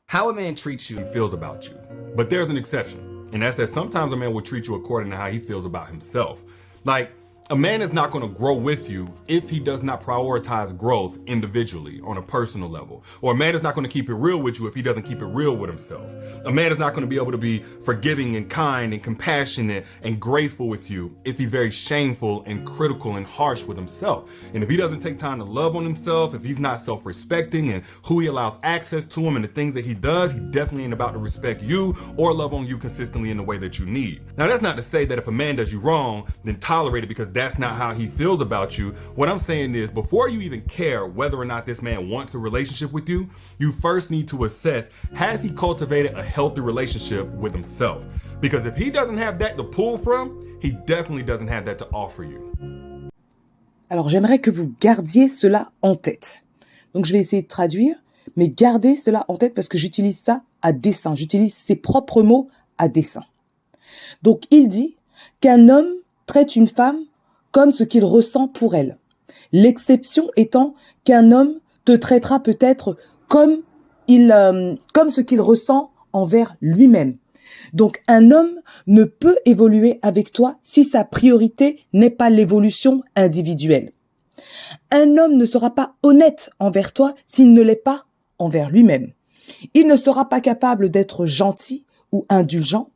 How a man treats you, he feels about you. But there's an exception, and that's that sometimes a man will treat you according to how he feels about himself. Like, a man is not going to grow with you if he does not prioritize growth individually on a personal level. Or a man is not going to keep it real with you if he doesn't keep it real with himself. A man is not going to be able to be forgiving and kind and compassionate and graceful with you if he's very shameful and critical and harsh with himself. And if he doesn't take time to love on himself, if he's not self-respecting and who he allows access to him and the things that he does, he definitely ain't about to respect you or love on you consistently in the way that you need. Now, that's not to say that if a man does you wrong, then tolerate it because that's not how he feels about you. What I'm saying is, before you even care whether or not this man wants a relationship with you, you first need to assess, has he cultivated a healthy relationship with himself? Because if he doesn't have that to pull from, he definitely doesn't have that to offer you. Alors, j'aimerais que vous gardiez cela en tête. Donc, je vais essayer de traduire, mais gardez cela en tête parce que j'utilise ça à dessein. J'utilise ses propres mots à dessein. Donc, il dit qu'un homme traite une femme comme ce qu'il ressent pour elle. L'exception étant qu'un homme te traitera peut-être comme ce qu'il ressent envers lui-même. Donc, un homme ne peut évoluer avec toi si sa priorité n'est pas l'évolution individuelle. Un homme ne sera pas honnête envers toi s'il ne l'est pas envers lui-même. Il ne sera pas capable d'être gentil ou indulgent,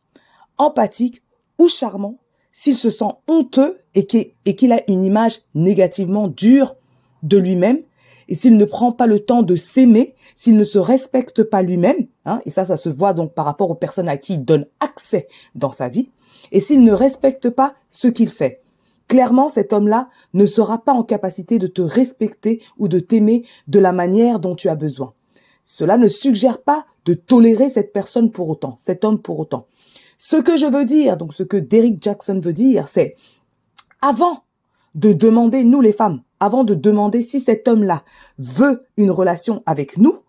empathique ou charmant s'il se sent honteux et qu'il a une image négativement dure de lui-même, et s'il ne prend pas le temps de s'aimer, s'il ne se respecte pas lui-même, et ça se voit donc par rapport aux personnes à qui il donne accès dans sa vie, et s'il ne respecte pas ce qu'il fait. Clairement, cet homme-là ne sera pas en capacité de te respecter ou de t'aimer de la manière dont tu as besoin. Cela ne suggère pas de tolérer cette personne pour autant, cet homme pour autant. Ce que je veux dire, donc ce que Derrick Jaxn veut dire, c'est avant de demander, nous les femmes, avant de demander si cet homme-là veut une relation avec nous,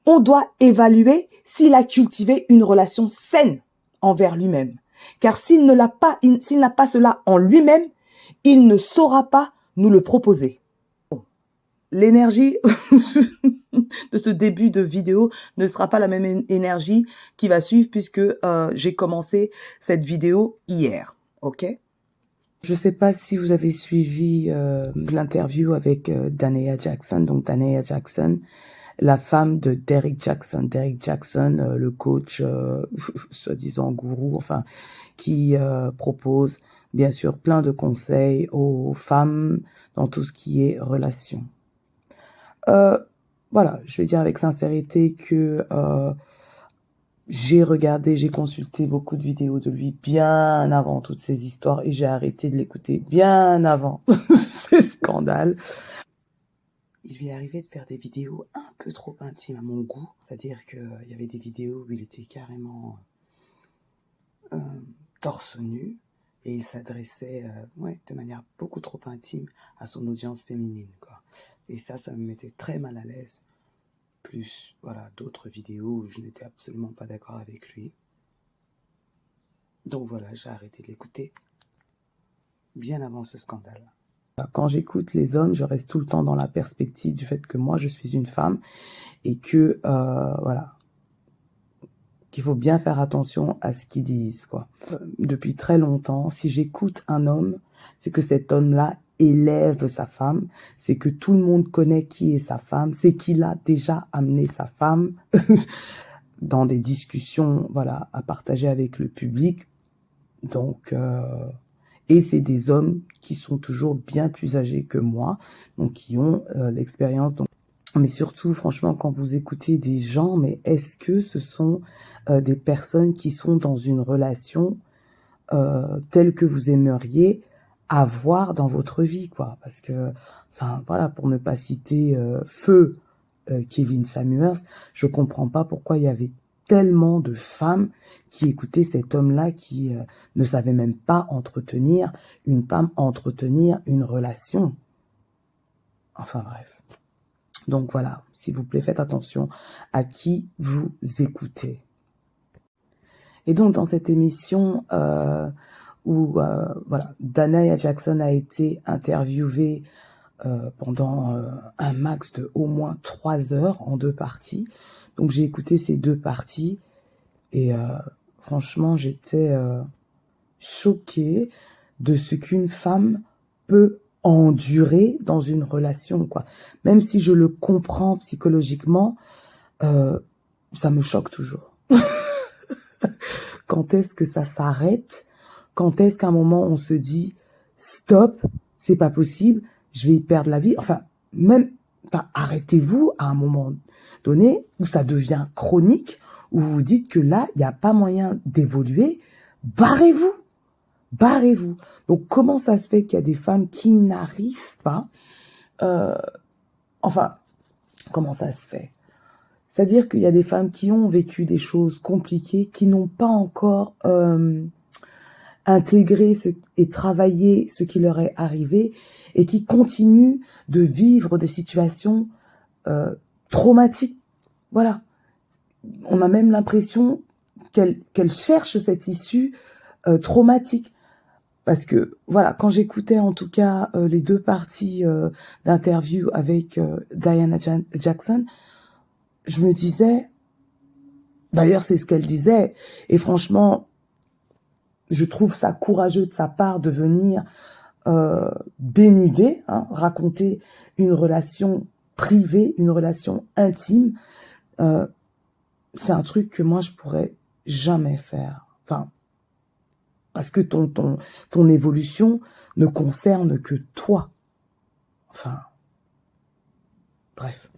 on doit évaluer s'il a cultivé une relation saine envers lui-même. Car s'il n'a pas cela en lui-même, il ne saura pas nous le proposer. L'énergie de ce début de vidéo ne sera pas la même énergie qui va suivre puisque j'ai commencé cette vidéo hier, ok? Je sais pas si vous avez suivi l'interview avec Danae Jackson, donc Danae Jackson, la femme de Derrick Jaxn. Derrick Jaxn, le coach, soi-disant gourou, enfin, qui propose bien sûr plein de conseils aux femmes dans tout ce qui est relation. Voilà, je vais dire avec sincérité que j'ai consulté beaucoup de vidéos de lui bien avant toutes ces histoires et j'ai arrêté de l'écouter bien avant ces scandales. Il lui est arrivé de faire des vidéos un peu trop intimes à mon goût, c'est-à-dire qu'il y avait des vidéos où il était carrément torse nu et il s'adressait de manière beaucoup trop intime à son audience féminine, quoi. Et ça me mettait très mal à l'aise. Plus, voilà, d'autres vidéos où je n'étais absolument pas d'accord avec lui. Donc voilà, j'ai arrêté de l'écouter bien avant ce scandale. Quand j'écoute les hommes, je reste tout le temps dans la perspective du fait que moi, je suis une femme et que, voilà, qu'il faut bien faire attention à ce qu'ils disent, quoi. Depuis très longtemps, si j'écoute un homme, c'est que cet homme-là élève sa femme, c'est que tout le monde connaît qui est sa femme, c'est qu'il a déjà amené sa femme dans des discussions, voilà, à partager avec le public. Donc, et c'est des hommes qui sont toujours bien plus âgés que moi, donc qui ont l'expérience. Donc, mais surtout, franchement, quand vous écoutez des gens, mais est-ce que ce sont des personnes qui sont dans une relation telle que vous aimeriez avoir dans votre vie, quoi? Parce que, enfin, voilà, pour ne pas citer feu Kevin Samuels, je comprends pas pourquoi il y avait tellement de femmes qui écoutaient cet homme-là qui ne savait même pas entretenir une femme, entretenir une relation. Enfin bref. Donc voilà, s'il vous plaît, faites attention à qui vous écoutez. Et donc dans cette émission où voilà, Danae Jackson a été interviewée pendant un max de au moins 3 heures en 2 parties. Donc j'ai écouté ces deux parties et franchement j'étais choquée de ce qu'une femme peut endurer dans une relation, quoi. Même si je le comprends psychologiquement, ça me choque toujours. Quand est-ce que ça s'arrête? Quand est-ce qu'à un moment on se dit stop, c'est pas possible, je vais y perdre la vie. Enfin, arrêtez-vous à un moment donné où ça devient chronique, où vous vous dites que là, il n'y a pas moyen d'évoluer. Barrez-vous. Barrez-vous. Donc, comment ça se fait qu'il y a des femmes qui n'arrivent pas comment ça se fait? C'est-à-dire qu'il y a des femmes qui ont vécu des choses compliquées, qui n'ont pas encore intégré et travaillé ce qui leur est arrivé et qui continuent de vivre des situations traumatiques. Voilà. On a même l'impression qu'elles cherchent cette issue traumatique. Parce que, voilà, quand j'écoutais en tout cas les deux parties d'interview avec Diana Jackson, je me disais, d'ailleurs c'est ce qu'elle disait, et franchement, je trouve ça courageux de sa part de venir dénuder, raconter une relation privée, une relation intime. C'est un truc que moi je pourrais jamais faire. Enfin, parce que ton évolution ne concerne que toi. Enfin, bref.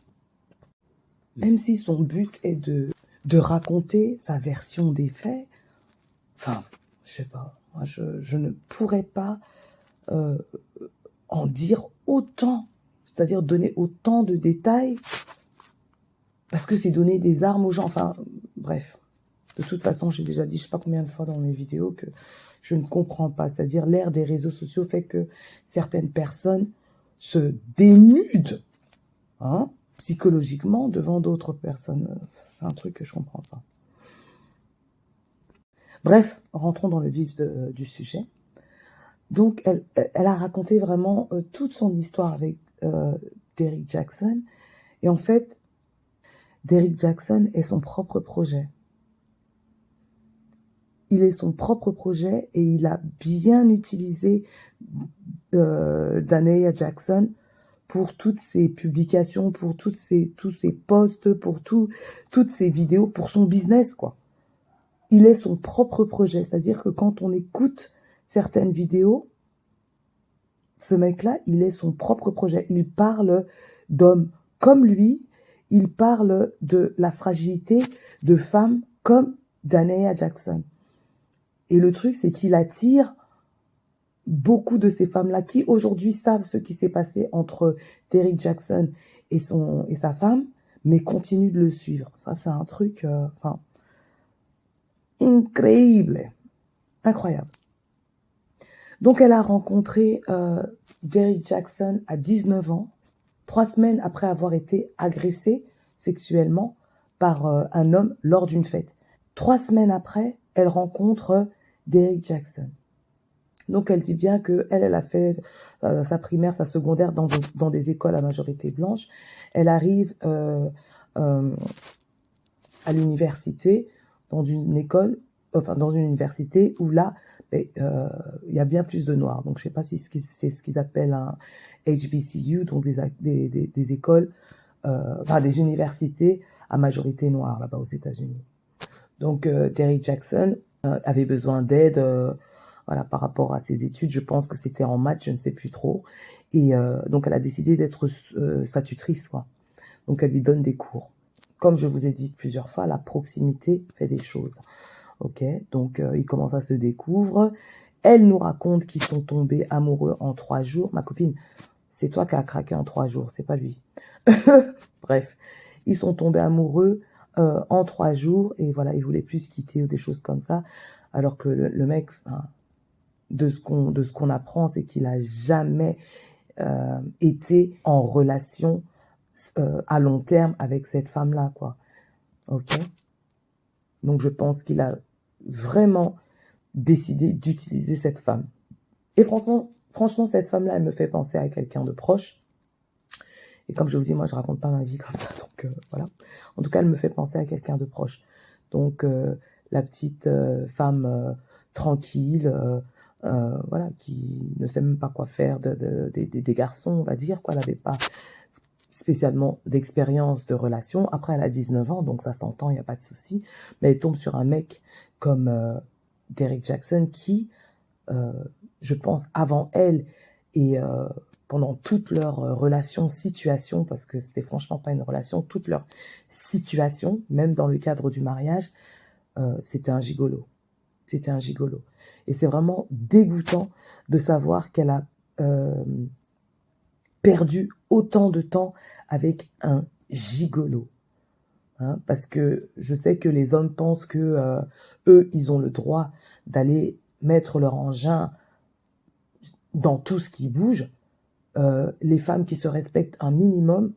Même si son but est de raconter sa version des faits, enfin, je sais pas, moi je ne pourrais pas en dire autant, c'est-à-dire donner autant de détails, parce que c'est donner des armes aux gens, enfin, bref. De toute façon, j'ai déjà dit, je sais pas combien de fois dans mes vidéos, que je ne comprends pas, c'est-à-dire l'ère des réseaux sociaux fait que certaines personnes se dénudent, psychologiquement devant d'autres personnes. C'est un truc que je comprends pas. Bref, rentrons dans le vif du sujet. Donc, elle a raconté vraiment toute son histoire avec Derrick Jaxn. Et en fait, Derrick Jaxn est son propre projet. Il est son propre projet et il a bien utilisé Daneya Jackson pour toutes ses publications, pour tous ses posts, pour toutes ses vidéos, pour son business, quoi. Il est son propre projet. C'est-à-dire que quand on écoute certaines vidéos, ce mec-là, il est son propre projet. Il parle d'hommes comme lui. Il parle de la fragilité de femmes comme Daneya Jackson. Et le truc, c'est qu'il attire beaucoup de ces femmes-là qui aujourd'hui savent ce qui s'est passé entre Derrick Jaxn et sa femme, mais continuent de le suivre. Ça, c'est un truc, incroyable. Donc, elle a rencontré Derrick Jaxn à 19 ans, 3 semaines après avoir été agressée sexuellement par un homme lors d'une fête. 3 semaines après, elle rencontre Derrick Jaxn. Donc, elle dit bien qu'elle a fait sa primaire, sa secondaire dans des écoles à majorité blanche. Elle arrive à l'université, dans une université où là, il y a bien plus de noirs. Donc, je sais pas si c'est ce qu'ils appellent un HBCU, donc des écoles, des universités à majorité noire là-bas aux États-Unis. Donc, Derrick Jaxn avait besoin d'aide, par rapport à ses études. Je pense que c'était en maths, je ne sais plus trop. Et donc, elle a décidé d'être sa tutrice, quoi. Donc, elle lui donne des cours. Comme je vous ai dit plusieurs fois, la proximité fait des choses. Ok, donc ils commencent à se découvrir. Elle nous raconte qu'ils sont tombés amoureux en 3 jours. Ma copine, c'est toi qui as craqué en 3 jours, c'est pas lui. Bref, ils sont tombés amoureux en 3 jours et voilà, ils voulaient plus se quitter ou des choses comme ça. Alors que le mec, de ce qu'on apprend, c'est qu'il a jamais été en relation à long terme avec cette femme-là, quoi. Ok. Donc je pense qu'il a vraiment décidé d'utiliser cette femme. Et franchement, cette femme-là, elle me fait penser à quelqu'un de proche. Et comme je vous dis, moi, je raconte pas ma vie comme ça, donc voilà. En tout cas, elle me fait penser à quelqu'un de proche. Donc, la petite femme tranquille, voilà, qui ne sait même pas quoi faire des garçons, on va dire, quoi. Elle n'avait pas spécialement d'expérience de relation. Après, elle a 19 ans, donc ça s'entend, il n'y a pas de souci. Mais elle tombe sur un mec comme Derrick Jackson qui, je pense, avant elle et pendant toute leur relation, situation, parce que c'était franchement pas une relation, toute leur situation, même dans le cadre du mariage, c'était un gigolo. C'était un gigolo. Et c'est vraiment dégoûtant de savoir qu'elle a perdu autant de temps avec un gigolo. Hein, parce que je sais que les hommes pensent que eux, ils ont le droit d'aller mettre leur engin dans tout ce qui bouge. Les femmes qui se respectent un minimum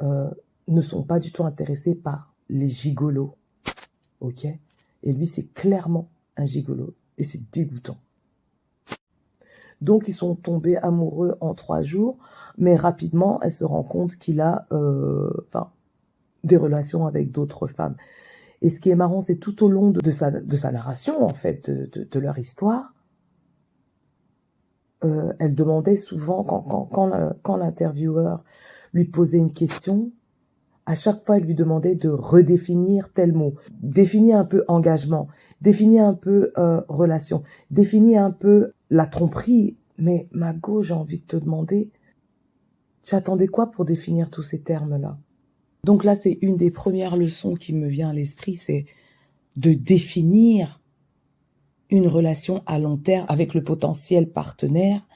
ne sont pas du tout intéressées par les gigolos. Ok ? Et lui, c'est clairement un gigolo. Et c'est dégoûtant. Donc, ils sont tombés amoureux en 3 jours. Mais rapidement, elle se rend compte qu'il a des relations avec d'autres femmes. Et ce qui est marrant, c'est tout au long de sa narration, en fait, de leur histoire, elle demandait souvent, quand l'intervieweur lui posait une question, à chaque fois, elle lui demandait de redéfinir tel mot. Définir un peu engagement, définir un peu relation, définir un peu la tromperie. Mais Mago, j'ai envie de te demander, tu attendais quoi pour définir tous ces termes-là? Donc là, c'est une des premières leçons qui me vient à l'esprit, c'est de définir une relation à long terme avec le potentiel partenaire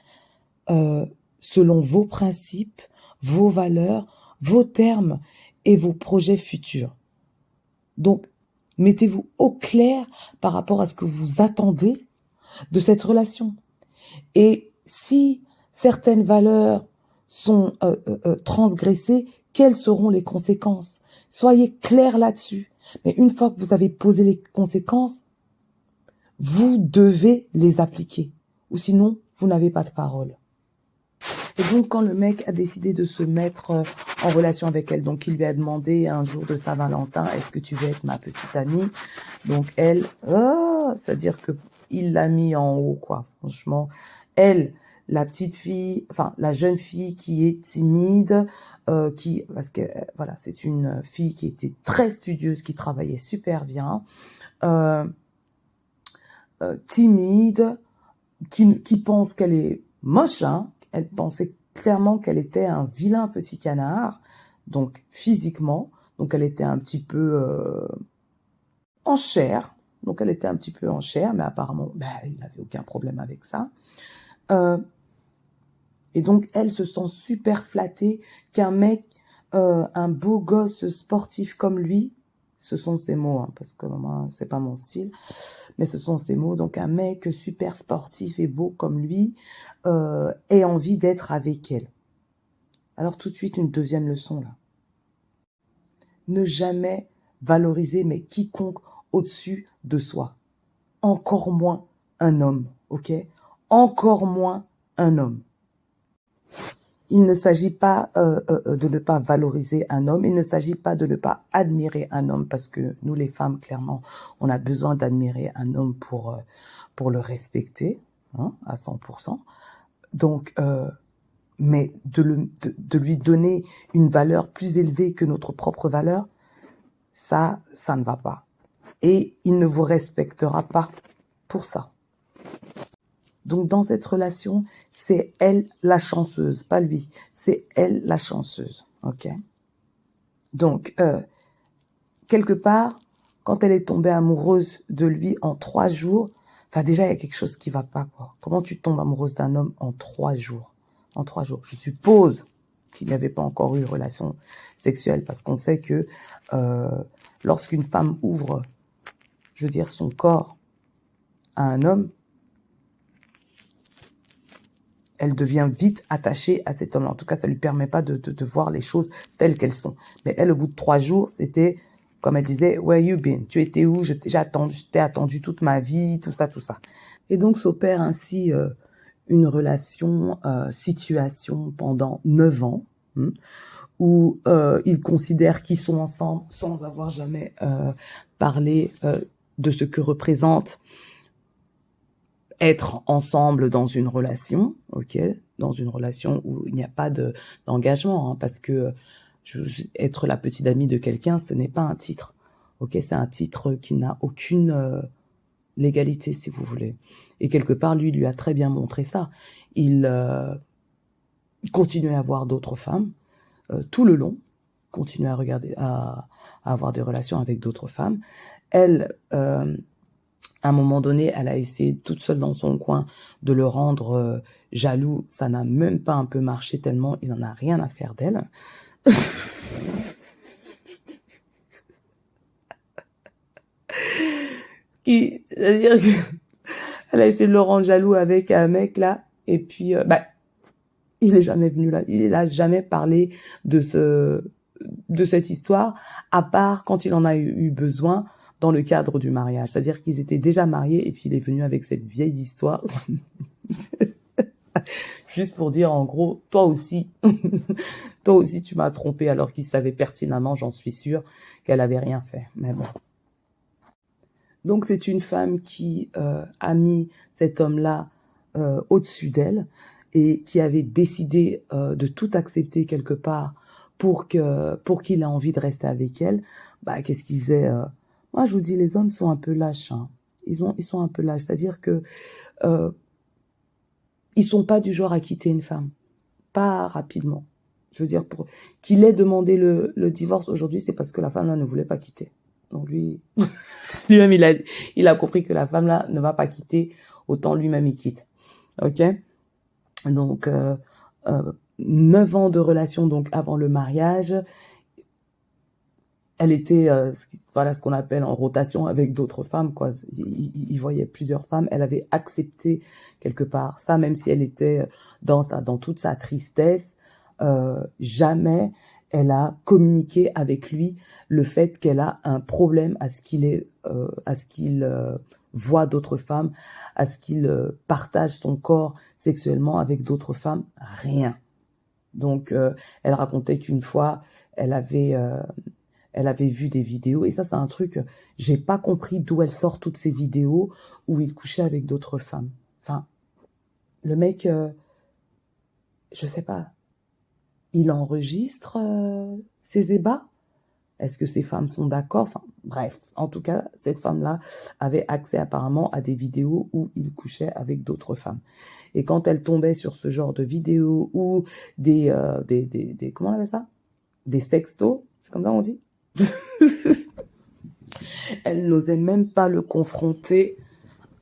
selon vos principes, vos valeurs, vos termes et vos projets futurs. Donc, mettez-vous au clair par rapport à ce que vous attendez de cette relation. Et si certaines valeurs sont transgressées, quelles seront les conséquences? Soyez clair là-dessus. Mais une fois que vous avez posé les conséquences, vous devez les appliquer. Ou sinon, vous n'avez pas de parole. Et donc, quand le mec a décidé de se mettre en relation avec elle, donc il lui a demandé un jour de Saint-Valentin, est-ce que tu veux être ma petite amie? Donc elle, c'est-à-dire que il l'a mis en haut, quoi. Franchement, elle, la petite fille, enfin la jeune fille qui est timide, parce que voilà, c'est une fille qui était très studieuse, qui travaillait super bien, timide, qui pense qu'elle est moche, hein. Elle pensait clairement qu'elle était un vilain petit canard, donc physiquement, donc elle était un petit peu en chair, mais apparemment, il n'avait aucun problème avec ça. Et donc, elle se sent super flattée qu'un mec, un beau gosse sportif comme lui, ce sont ses mots, hein, parce que moi, c'est pas mon style, mais ce sont ses mots. Donc, un mec super sportif et beau comme lui ait envie d'être avec elle. Alors, tout de suite, une deuxième leçon, là. Ne jamais valoriser, mais quiconque au-dessus de soi. Encore moins un homme, ok? Encore moins un homme. Il ne s'agit pas de ne pas valoriser un homme, il ne s'agit pas de ne pas admirer un homme, parce que nous les femmes, clairement, on a besoin d'admirer un homme pour le respecter, hein, à 100%. Donc, mais de lui donner une valeur plus élevée que notre propre valeur, ça ne va pas. Et il ne vous respectera pas pour ça. Donc, dans cette relation, c'est elle la chanceuse, pas lui. C'est elle la chanceuse, ok? Donc, quelque part, quand elle est tombée amoureuse de lui en 3 jours, enfin déjà, il y a quelque chose qui va pas, quoi. Comment tu tombes amoureuse d'un homme en 3 jours? En 3 jours. Je suppose qu'il n'avait pas encore eu une relation sexuelle, parce qu'on sait que lorsqu'une femme ouvre, je veux dire, son corps à un homme, elle devient vite attachée à cet homme. En tout cas, ça lui permet pas de voir les choses telles qu'elles sont. Mais elle, au bout de 3 jours, c'était, comme elle disait, where you been? Tu étais où? Je t'ai attendu toute ma vie, tout ça, tout ça. Et donc, s'opère ainsi une relation, situation pendant 9 ans. où ils considèrent qu'ils sont ensemble sans avoir jamais parlé de ce que représente être ensemble dans une relation, ok, dans une relation où il n'y a pas d'engagement, hein, parce que être la petite amie de quelqu'un, ce n'est pas un titre, ok, c'est un titre qui n'a aucune légalité, si vous voulez. Et quelque part, lui a très bien montré ça. Il continuait à voir d'autres femmes tout le long, continuait à avoir des relations avec d'autres femmes. Elle, à un moment donné, elle a essayé toute seule dans son coin de le rendre jaloux. Ça n'a même pas un peu marché tellement il n'en a rien à faire d'elle. C'est-à-dire qu'elle a essayé de le rendre jaloux avec un mec là, et puis il est jamais venu là, il n'a jamais parlé de cette histoire, à part quand il en a eu besoin dans le cadre du mariage. C'est-à-dire qu'ils étaient déjà mariés et puis il est venu avec cette vieille histoire. Juste pour dire en gros, toi aussi tu m'as trompé, alors qu'il savait pertinemment, j'en suis sûre, qu'elle avait rien fait. Mais bon. Donc c'est une femme qui a mis cet homme-là au-dessus d'elle et qui avait décidé de tout accepter quelque part pour qu'il ait envie de rester avec elle. Qu'est-ce qu'il faisait Moi, je vous dis, les hommes sont un peu lâches. Hein. Ils sont un peu lâches. C'est-à-dire que ils sont pas du genre à quitter une femme. Pas rapidement. Je veux dire, pour qu'il ait demandé le divorce aujourd'hui, c'est parce que la femme-là ne voulait pas quitter. Donc lui-même, il a compris que la femme-là ne va pas quitter, autant lui-même il quitte. Ok ? Donc, 9 ans de relation donc avant le mariage. Elle était, ce qu'on appelle en rotation avec d'autres femmes, quoi. Il voyait plusieurs femmes. Elle avait accepté quelque part ça, même si elle était dans toute sa tristesse. Jamais elle a communiqué avec lui le fait qu'elle a un problème à ce qu'il voit d'autres femmes, à ce qu'il partage son corps sexuellement avec d'autres femmes. Rien. Donc, elle racontait qu'une fois, elle avait vu des vidéos, et ça c'est un truc, j'ai pas compris d'où elle sort toutes ces vidéos où il couchait avec d'autres femmes. Enfin, le mec, je sais pas, il enregistre ses ébats. Est-ce que ces femmes sont d'accord? Enfin, bref, en tout cas, cette femme-là avait accès apparemment à des vidéos où il couchait avec d'autres femmes. Et quand elle tombait sur ce genre de vidéos ou des comment on appelle ça? Des sextos, c'est comme ça on dit? Elle n'osait même pas le confronter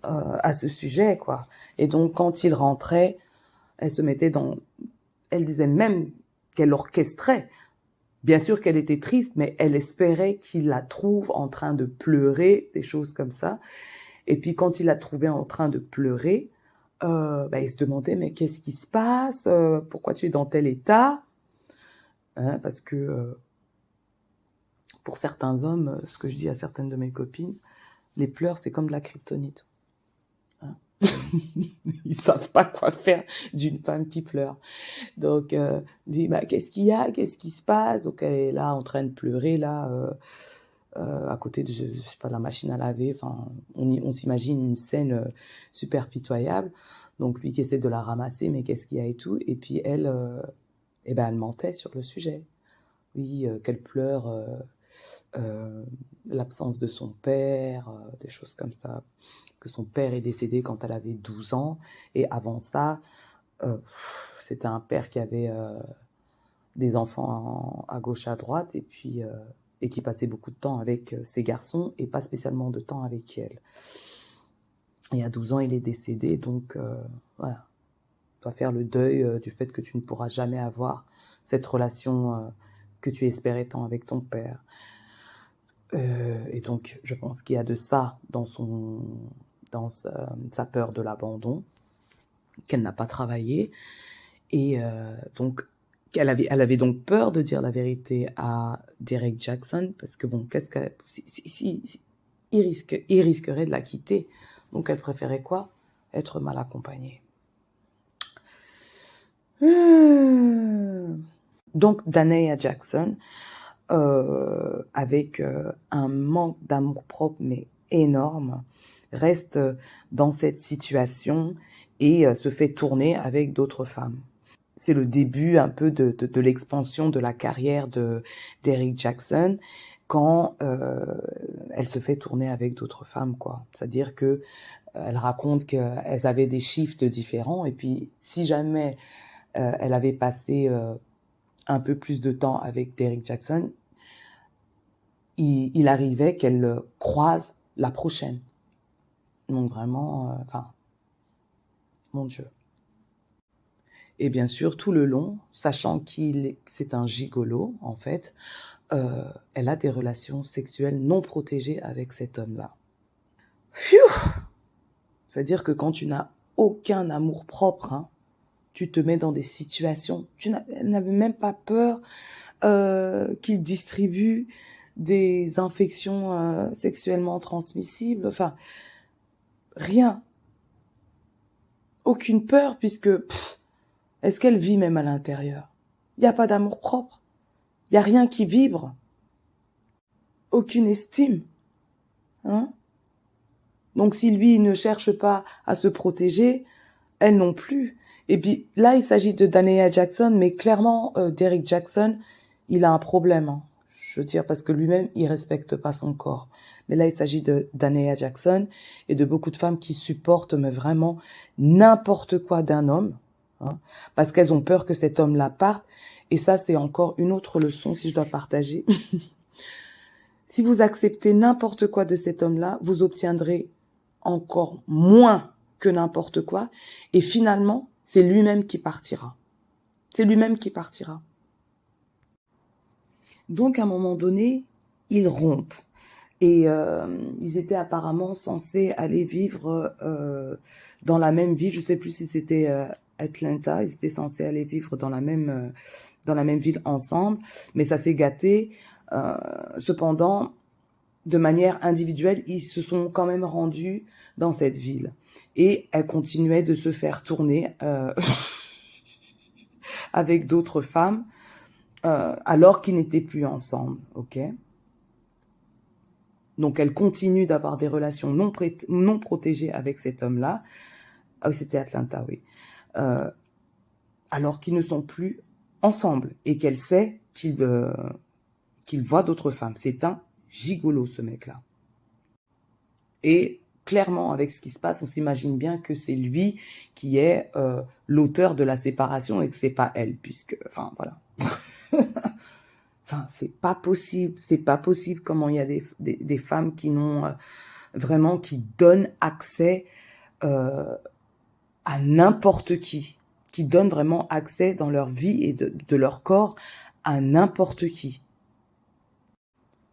à ce sujet, quoi. Et donc, quand il rentrait, elle se mettait elle disait même qu'elle orchestrait. Bien sûr qu'elle était triste, mais elle espérait qu'il la trouve en train de pleurer, des choses comme ça. Et puis, quand il la trouvait en train de pleurer, il se demandait, mais qu'est-ce qui se passe? Pourquoi tu es dans tel état? Hein, parce que pour certains hommes, ce que je dis à certaines de mes copines, les pleurs, c'est comme de la kryptonite. Hein? Ils savent pas quoi faire d'une femme qui pleure. Donc, lui, qu'est-ce qu'il y a? Qu'est-ce qui se passe? Donc, elle est là en train de pleurer, là, à côté de, je sais pas, la machine à laver. Enfin, on s'imagine une scène super pitoyable. Donc, lui qui essaie de la ramasser, mais qu'est-ce qu'il y a et tout. Et puis, elle, elle mentait sur le sujet. Oui, qu'elle pleure l'absence de son père, des choses comme ça, que son père est décédé quand elle avait 12 ans, et avant ça, c'était un père qui avait des enfants à gauche, à droite, et puis et qui passait beaucoup de temps avec ses garçons, et pas spécialement de temps avec elle. Et à 12 ans, il est décédé, donc voilà. Tu dois faire le deuil du fait que tu ne pourras jamais avoir cette relation que tu espérais tant avec ton père. Et donc, je pense qu'il y a de ça dans sa peur de l'abandon, qu'elle n'a pas travaillé. Et donc, elle avait donc peur de dire la vérité à Derek Jackson, parce que bon, il risquerait de la quitter. Donc, elle préférait quoi? Être mal accompagnée. Donc, Danae Jackson, avec un manque d'amour-propre, mais énorme, reste dans cette situation et se fait tourner avec d'autres femmes. C'est le début un peu de l'expansion de la carrière d'Eric Jackson quand elle se fait tourner avec d'autres femmes, quoi. C'est-à-dire que elle raconte qu'elles avaient des shifts différents et puis si jamais elle avait passé un peu plus de temps avec Derrick Jackson, il arrivait qu'elle croise la prochaine. Donc vraiment, mon Dieu. Et bien sûr, tout le long, sachant c'est un gigolo, en fait, elle a des relations sexuelles non protégées avec cet homme-là. Pfiou! C'est-à-dire que quand tu n'as aucun amour propre, hein, tu te mets dans des situations, elle n'avait même pas peur qu'il distribue des infections sexuellement transmissibles, enfin, rien. Aucune peur, puisque, est-ce qu'elle vit même à l'intérieur? Il n'y a pas d'amour propre. Il n'y a rien qui vibre. Aucune estime. Hein? Donc si lui il ne cherche pas à se protéger, elle non plus. Et puis là, il s'agit de Danae Jackson, mais clairement, Derrick Jackson, il a un problème. Hein. Je veux dire, parce que lui-même, il respecte pas son corps. Mais là, il s'agit de Danae Jackson et de beaucoup de femmes qui supportent mais vraiment n'importe quoi d'un homme, hein, parce qu'elles ont peur que cet homme-là parte. Et ça, c'est encore une autre leçon, si je dois partager. Si vous acceptez n'importe quoi de cet homme-là, vous obtiendrez encore moins que n'importe quoi. Et finalement, c'est lui-même qui partira. C'est lui-même qui partira. Donc, à un moment donné, ils rompent. Et ils étaient apparemment censés aller vivre dans la même ville. Je sais plus si c'était Atlanta. Ils étaient censés aller vivre dans la même ville ensemble. Mais ça s'est gâté. Cependant, de manière individuelle, ils se sont quand même rendus dans cette ville. Et elle continuait de se faire tourner avec d'autres femmes alors qu'ils n'étaient plus ensemble, ok? Donc elle continue d'avoir des relations non protégées avec cet homme-là. Ah, c'était Atlanta, oui. Alors qu'ils ne sont plus ensemble et qu'elle sait qu'il voit d'autres femmes. C'est un gigolo, ce mec-là. Et clairement, avec ce qui se passe, on s'imagine bien que c'est lui qui est l'auteur de la séparation et que c'est pas elle, puisque, enfin, voilà. Enfin, c'est pas possible comment il y a des femmes qui n'ont vraiment, qui donnent accès à n'importe qui donnent vraiment accès dans leur vie et de leur corps à n'importe qui.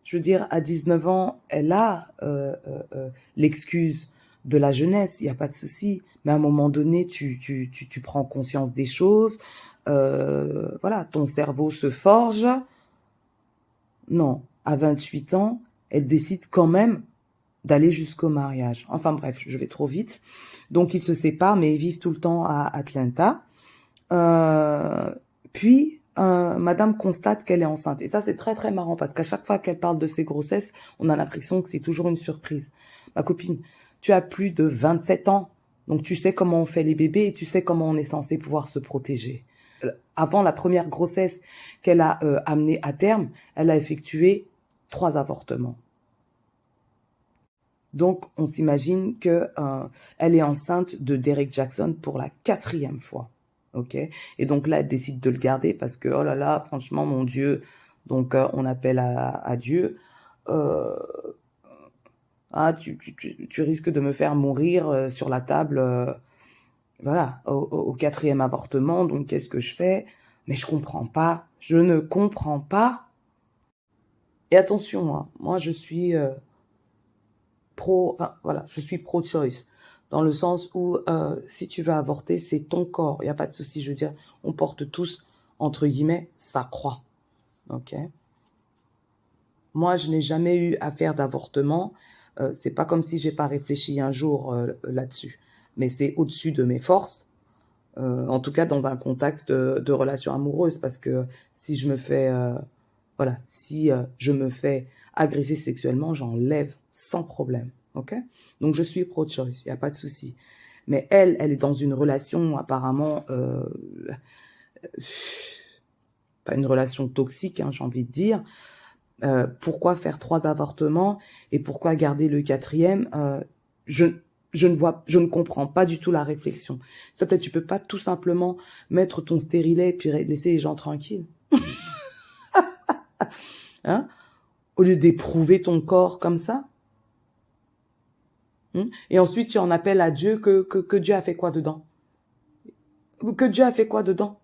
Je veux dire, à 19 ans, elle a l'excuse de la jeunesse, il n'y a pas de souci. Mais à un moment donné, tu prends conscience des choses, voilà, ton cerveau se forge. Non, à 28 ans, elle décide quand même d'aller jusqu'au mariage. Enfin bref, je vais trop vite. Donc ils se séparent, mais ils vivent tout le temps à Atlanta. Puis, madame constate qu'elle est enceinte. Et ça, c'est très très marrant parce qu'à chaque fois qu'elle parle de ses grossesses, on a l'impression que c'est toujours une surprise. Ma copine, tu as plus de 27 ans, donc tu sais comment on fait les bébés et tu sais comment on est censé pouvoir se protéger. Avant la première grossesse qu'elle a amenée à terme, elle a effectué 3 avortements. Donc, on s'imagine que elle est enceinte de Derrick Jackson pour la 4e fois. Ok. Et donc là, elle décide de le garder parce que, oh là là, franchement, mon Dieu. Donc, on appelle à Dieu. Tu risques de me faire mourir sur la table, voilà, au 4e avortement. Donc, qu'est-ce que je fais? Mais je comprends pas. Je ne comprends pas. Et attention, hein, moi, je suis je suis pro-choice. Dans le sens où si tu veux avorter, c'est ton corps. Il n'y a pas de souci. Je veux dire, on porte tous, entre guillemets, sa croix. Ok. Moi, je n'ai jamais eu affaire d'avortement. C'est pas comme si j'ai pas réfléchi un jour là-dessus. Mais c'est au-dessus de mes forces. En tout cas dans un contexte de relation amoureuse, parce que si je me fais si je me fais agresser sexuellement, j'enlève sans problème, ok? Donc je suis pro-choice, il y a pas de souci. Mais elle est dans une relation apparemment pas une relation toxique, hein, j'ai envie de dire. Pourquoi faire 3 avortements et pourquoi garder le 4e? Je ne comprends pas du tout la réflexion. S'il te plaît, tu peux pas tout simplement mettre ton stérilet et puis laisser les gens tranquilles. Hein? Au lieu d'éprouver ton corps comme ça. Et ensuite, tu en appelles à Dieu que Dieu a fait quoi dedans? Que Dieu a fait quoi dedans?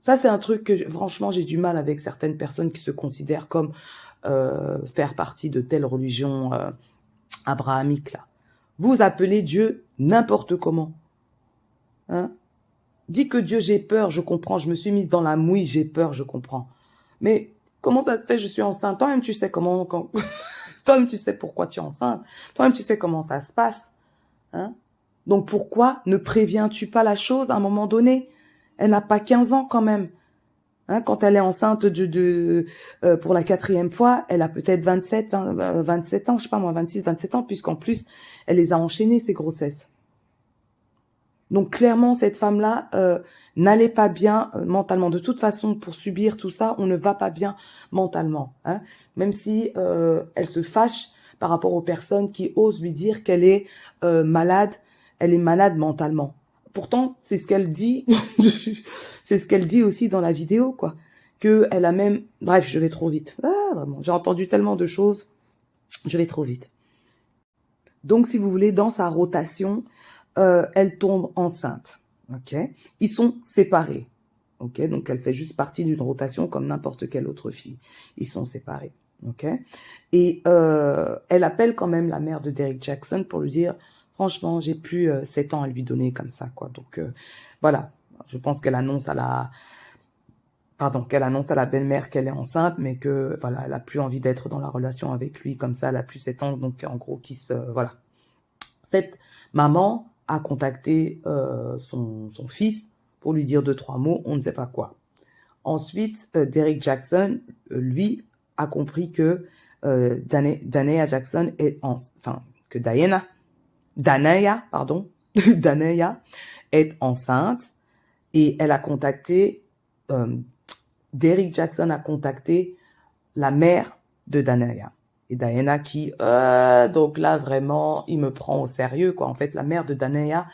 Ça, c'est un truc que, franchement, j'ai du mal avec certaines personnes qui se considèrent comme faire partie de telle religion abrahamique, là. Vous appelez Dieu n'importe comment. Hein? Dis que Dieu, j'ai peur, je comprends. Je me suis mise dans la mouille, j'ai peur, je comprends. Mais comment ça se fait, je suis enceinte? Toi-même, tu sais comment... Toi-même, tu sais pourquoi tu es enceinte. Toi-même, tu sais comment ça se passe. Hein? Donc, pourquoi ne préviens-tu pas la chose à un moment donné? Elle n'a pas 15 ans quand même. Hein, quand elle est enceinte pour la 4e fois, elle a peut-être 27 ans, je sais pas moi, 26, 27 ans, puisqu'en plus, elle les a enchaînées, ces grossesses. Donc clairement, cette femme-là n'allait pas bien mentalement. De toute façon, pour subir tout ça, on ne va pas bien mentalement. Hein, même si elle se fâche par rapport aux personnes qui osent lui dire qu'elle est malade, elle est malade mentalement. Pourtant, c'est ce qu'elle dit, c'est ce qu'elle dit aussi dans la vidéo, quoi. Que elle a même, bref, je vais trop vite. Ah, vraiment, j'ai entendu tellement de choses, je vais trop vite. Donc, si vous voulez, dans sa rotation, elle tombe enceinte, ok. Ils sont séparés, ok. Donc, elle fait juste partie d'une rotation comme n'importe quelle autre fille. Ils sont séparés, ok. Et elle appelle quand même la mère de Derrick Jaxn pour lui dire. Franchement, j'ai plus 7 ans à lui donner comme ça, quoi. Donc, voilà. Je pense qu'elle annonce à la belle-mère qu'elle est enceinte, mais que, voilà, elle a plus envie d'être dans la relation avec lui comme ça. Elle a plus 7 ans, donc, en gros, voilà. Cette maman a contacté son fils pour lui dire 2-3 mots, on ne sait pas quoi. Ensuite, Derrick Jaxn, lui, a compris que Danae Jackson que Danae est enceinte et elle a contacté, Derrick Jaxn a contacté la mère de Danae. Et Diana qui, donc là vraiment, il me prend au sérieux, quoi. En fait, la mère de Danae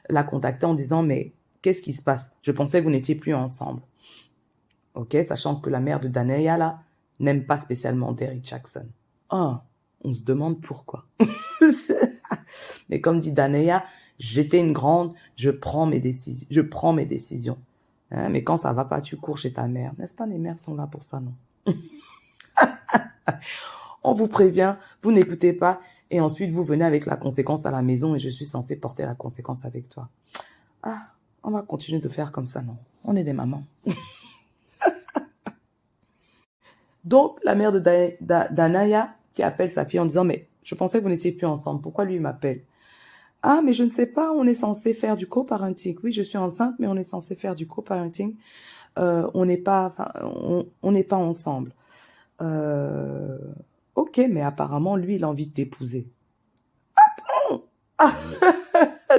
l'a contacté en disant, mais qu'est-ce qui se passe? Je pensais que vous n'étiez plus ensemble. Ok, sachant que la mère de Danae, là, n'aime pas spécialement Derrick Jaxn. On se demande pourquoi. Mais comme dit Danae, j'étais une grande, je prends mes décisions. Hein, mais quand ça va pas, tu cours chez ta mère. N'est-ce pas, les mères sont là pour ça, non? On vous prévient, vous n'écoutez pas, et ensuite vous venez avec la conséquence à la maison et je suis censée porter la conséquence avec toi. On va continuer de faire comme ça, non? On est des mamans. Donc, la mère de Danae qui appelle sa fille en disant, mais je pensais que vous n'étiez plus ensemble, pourquoi lui m'appelle? Ah, mais je ne sais pas, on est censé faire du co-parenting. Oui, je suis enceinte, mais on est censé faire du co-parenting. On n'est pas ensemble. Ok, mais apparemment, lui, il a envie de t'épouser.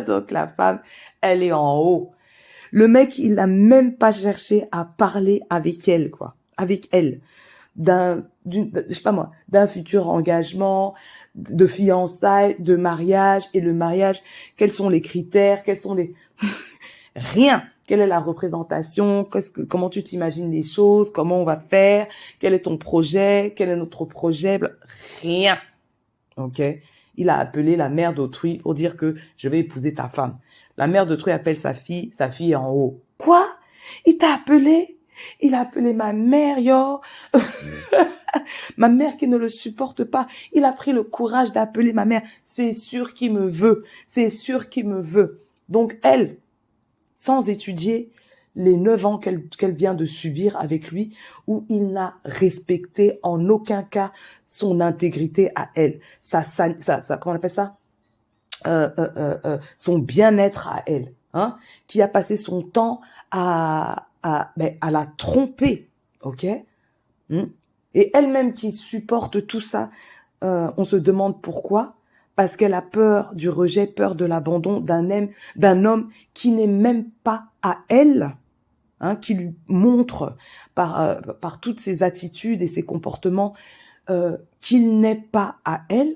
Donc, la femme, elle est en haut. Le mec, il n'a même pas cherché à parler avec elle, quoi. Avec elle. Je sais pas moi, d'un futur engagement, de fiançailles, de mariage, et le mariage, quels sont les critères, rien. Quelle est la représentation, comment tu t'imagines les choses, comment on va faire, quel est ton projet, quel est notre projet, rien. Ok? Il a appelé la mère d'autrui pour dire que je vais épouser ta femme. La mère d'autrui appelle sa fille est en haut. Quoi? Il t'a appelé? Il a appelé ma mère, yo. Ma mère qui ne le supporte pas. Il a pris le courage d'appeler ma mère. C'est sûr qu'il me veut. C'est sûr qu'il me veut. Donc elle, sans étudier les 9 ans qu'elle vient de subir avec lui, où il n'a respecté en aucun cas son intégrité à elle. Comment on appelle ça? Son bien-être à elle. hein, qui a passé son temps à la tromper, ok? Et elle-même qui supporte tout ça, on se demande pourquoi. Parce qu'elle a peur du rejet, peur de l'abandon d'un homme qui n'est même pas à elle, hein, qui lui montre par toutes ses attitudes et ses comportements qu'il n'est pas à elle.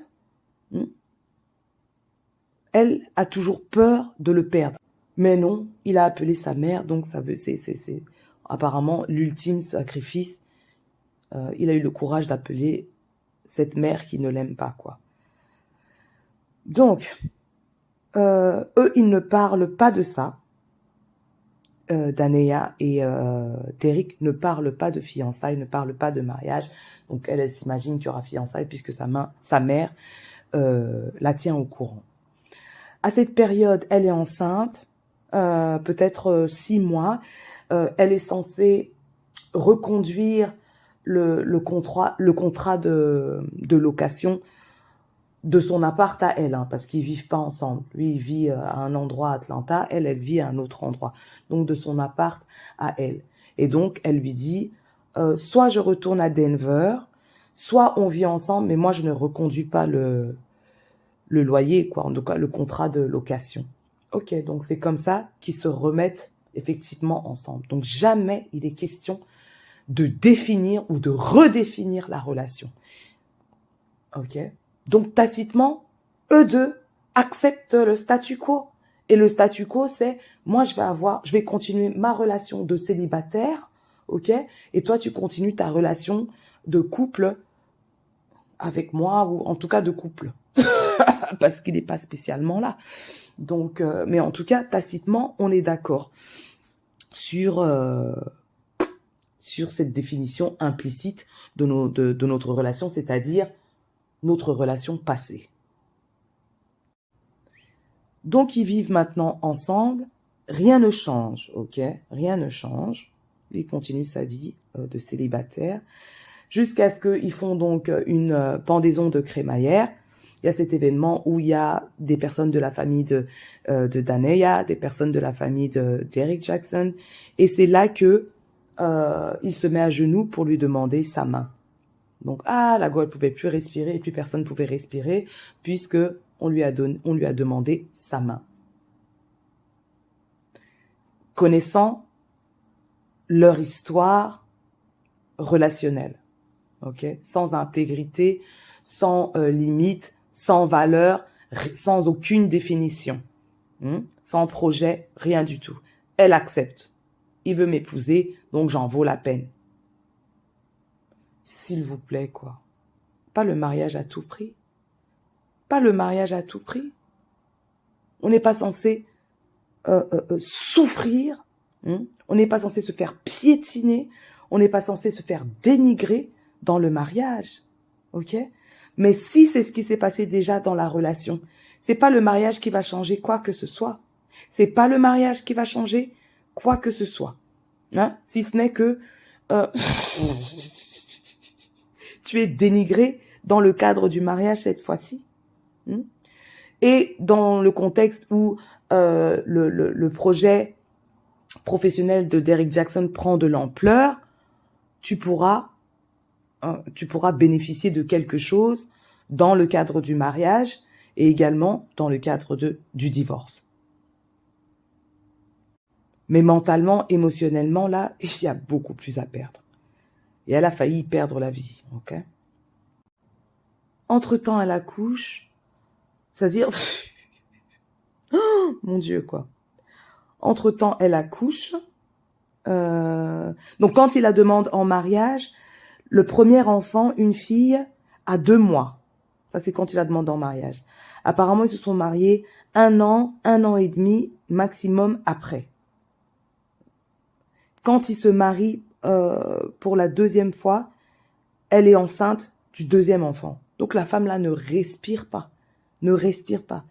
Elle a toujours peur de le perdre. Mais non, il a appelé sa mère, donc c'est apparemment l'ultime sacrifice. Il a eu le courage d'appeler cette mère qui ne l'aime pas, quoi. Donc, eux, ils ne parlent pas de ça. Danéa et Derek ne parlent pas de fiançailles, ne parlent pas de mariage. Donc, elle s'imagine qu'il y aura fiançailles puisque sa mère la tient au courant. À cette période, elle est enceinte, peut-être 6 mois. Elle est censée reconduire le contrat de location de son appart à elle, hein, parce qu'ils vivent pas ensemble. Lui, il vit à un endroit à Atlanta, elle vit à un autre endroit. Donc, de son appart à elle. Et donc, elle lui dit, soit je retourne à Denver, soit on vit ensemble, mais moi, je ne reconduis pas le loyer, quoi, en tout cas, le contrat de location. Ok, donc c'est comme ça qu'ils se remettent effectivement ensemble. Donc, jamais il est question de définir ou de redéfinir la relation. Ok? Donc, tacitement, eux deux acceptent le statu quo. Et le statu quo, c'est, moi, je vais continuer ma relation de célibataire, ok? Et toi, tu continues ta relation de couple avec moi, ou en tout cas de couple. Parce qu'il n'est pas spécialement là. Donc, mais en tout cas, tacitement, on est d'accord sur cette définition implicite de notre relation, c'est-à-dire notre relation passée. Donc, ils vivent maintenant ensemble. Rien ne change, ok? Rien ne change. Il continue sa vie de célibataire. Jusqu'à ce qu'ils font donc une pendaison de crémaillère. Il y a cet événement où il y a des personnes de la famille de Danéa, des personnes de la famille de Derek Jackson. Et c'est là que il se met à genoux pour lui demander sa main. Donc, la go, elle pouvait plus respirer et plus personne pouvait respirer puisque on lui a demandé sa main. Connaissant leur histoire relationnelle, ok, sans intégrité, sans limite, sans valeur, sans aucune définition, sans projet, rien du tout. Elle accepte. Il veut m'épouser, donc j'en vaux la peine. S'il vous plaît, quoi. Pas le mariage à tout prix. Pas le mariage à tout prix. On n'est pas censé souffrir. On n'est pas censé se faire piétiner. On n'est pas censé se faire dénigrer dans le mariage. Ok? Mais si c'est ce qui s'est passé déjà dans la relation, c'est pas le mariage qui va changer quoi que ce soit. C'est pas le mariage qui va changer quoi que ce soit. Hein? Si ce n'est que tu es dénigré dans le cadre du mariage cette fois-ci. Et dans le contexte où le projet professionnel de Derek Jackson prend de l'ampleur, tu pourras bénéficier de quelque chose dans le cadre du mariage et également dans le cadre du divorce. Mais mentalement, émotionnellement, là, il y a beaucoup plus à perdre. Et elle a failli perdre la vie, ok? Entre-temps, elle accouche, c'est-à-dire... oh, mon Dieu, quoi. Entre-temps, elle accouche. Donc, quand il la demande en mariage, le premier enfant, une fille, à 2 mois. Ça, c'est quand il la demande en mariage. Apparemment, ils se sont mariés 1 an et demi maximum après. Quand ils se marient pour la 2e fois, elle est enceinte du 2e enfant. Donc, la femme, là, ne respire pas. Ne respire pas.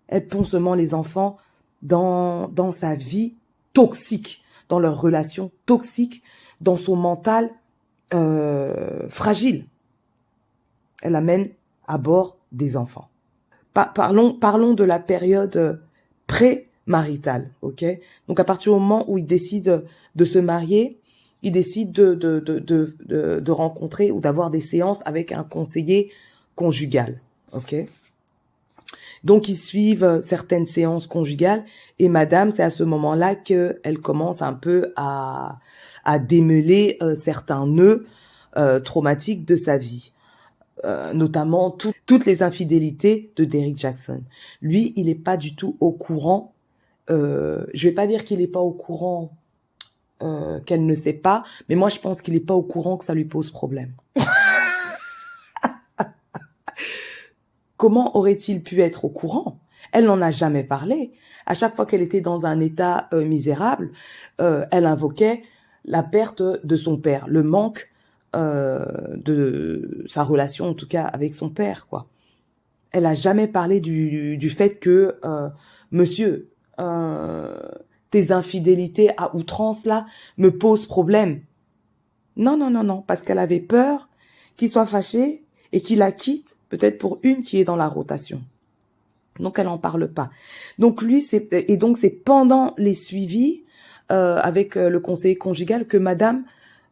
Elle pond seulement les enfants dans sa vie toxique, dans leur relation toxique, dans son mental fragile. Elle amène à bord des enfants. Parlons de la période marital, ok? Donc à partir du moment où il décide de se marier, il décide de rencontrer ou d'avoir des séances avec un conseiller conjugal, ok? Donc ils suivent certaines séances conjugales et madame, c'est à ce moment-là qu'elle commence un peu à démêler certains nœuds traumatiques de sa vie. Notamment toutes les infidélités de Derrick Jackson. Lui, il n'est pas du tout au courant. Je vais pas dire qu'il n'est pas au courant qu'elle ne sait pas, mais moi je pense qu'il n'est pas au courant que ça lui pose problème. Comment aurait-il pu être au courant? Elle n'en a jamais parlé. À chaque fois qu'elle était dans un état misérable, elle invoquait la perte de son père, le manque de sa relation, en tout cas avec son père, quoi. Elle a jamais parlé du fait que monsieur, tes infidélités à outrance là me posent problème. Non, non, non, non, parce qu'elle avait peur qu'il soit fâché et qu'il la quitte, peut-être pour une qui est dans la rotation. Donc elle en parle pas. Donc lui, c'est pendant les suivis avec le conseiller conjugal que madame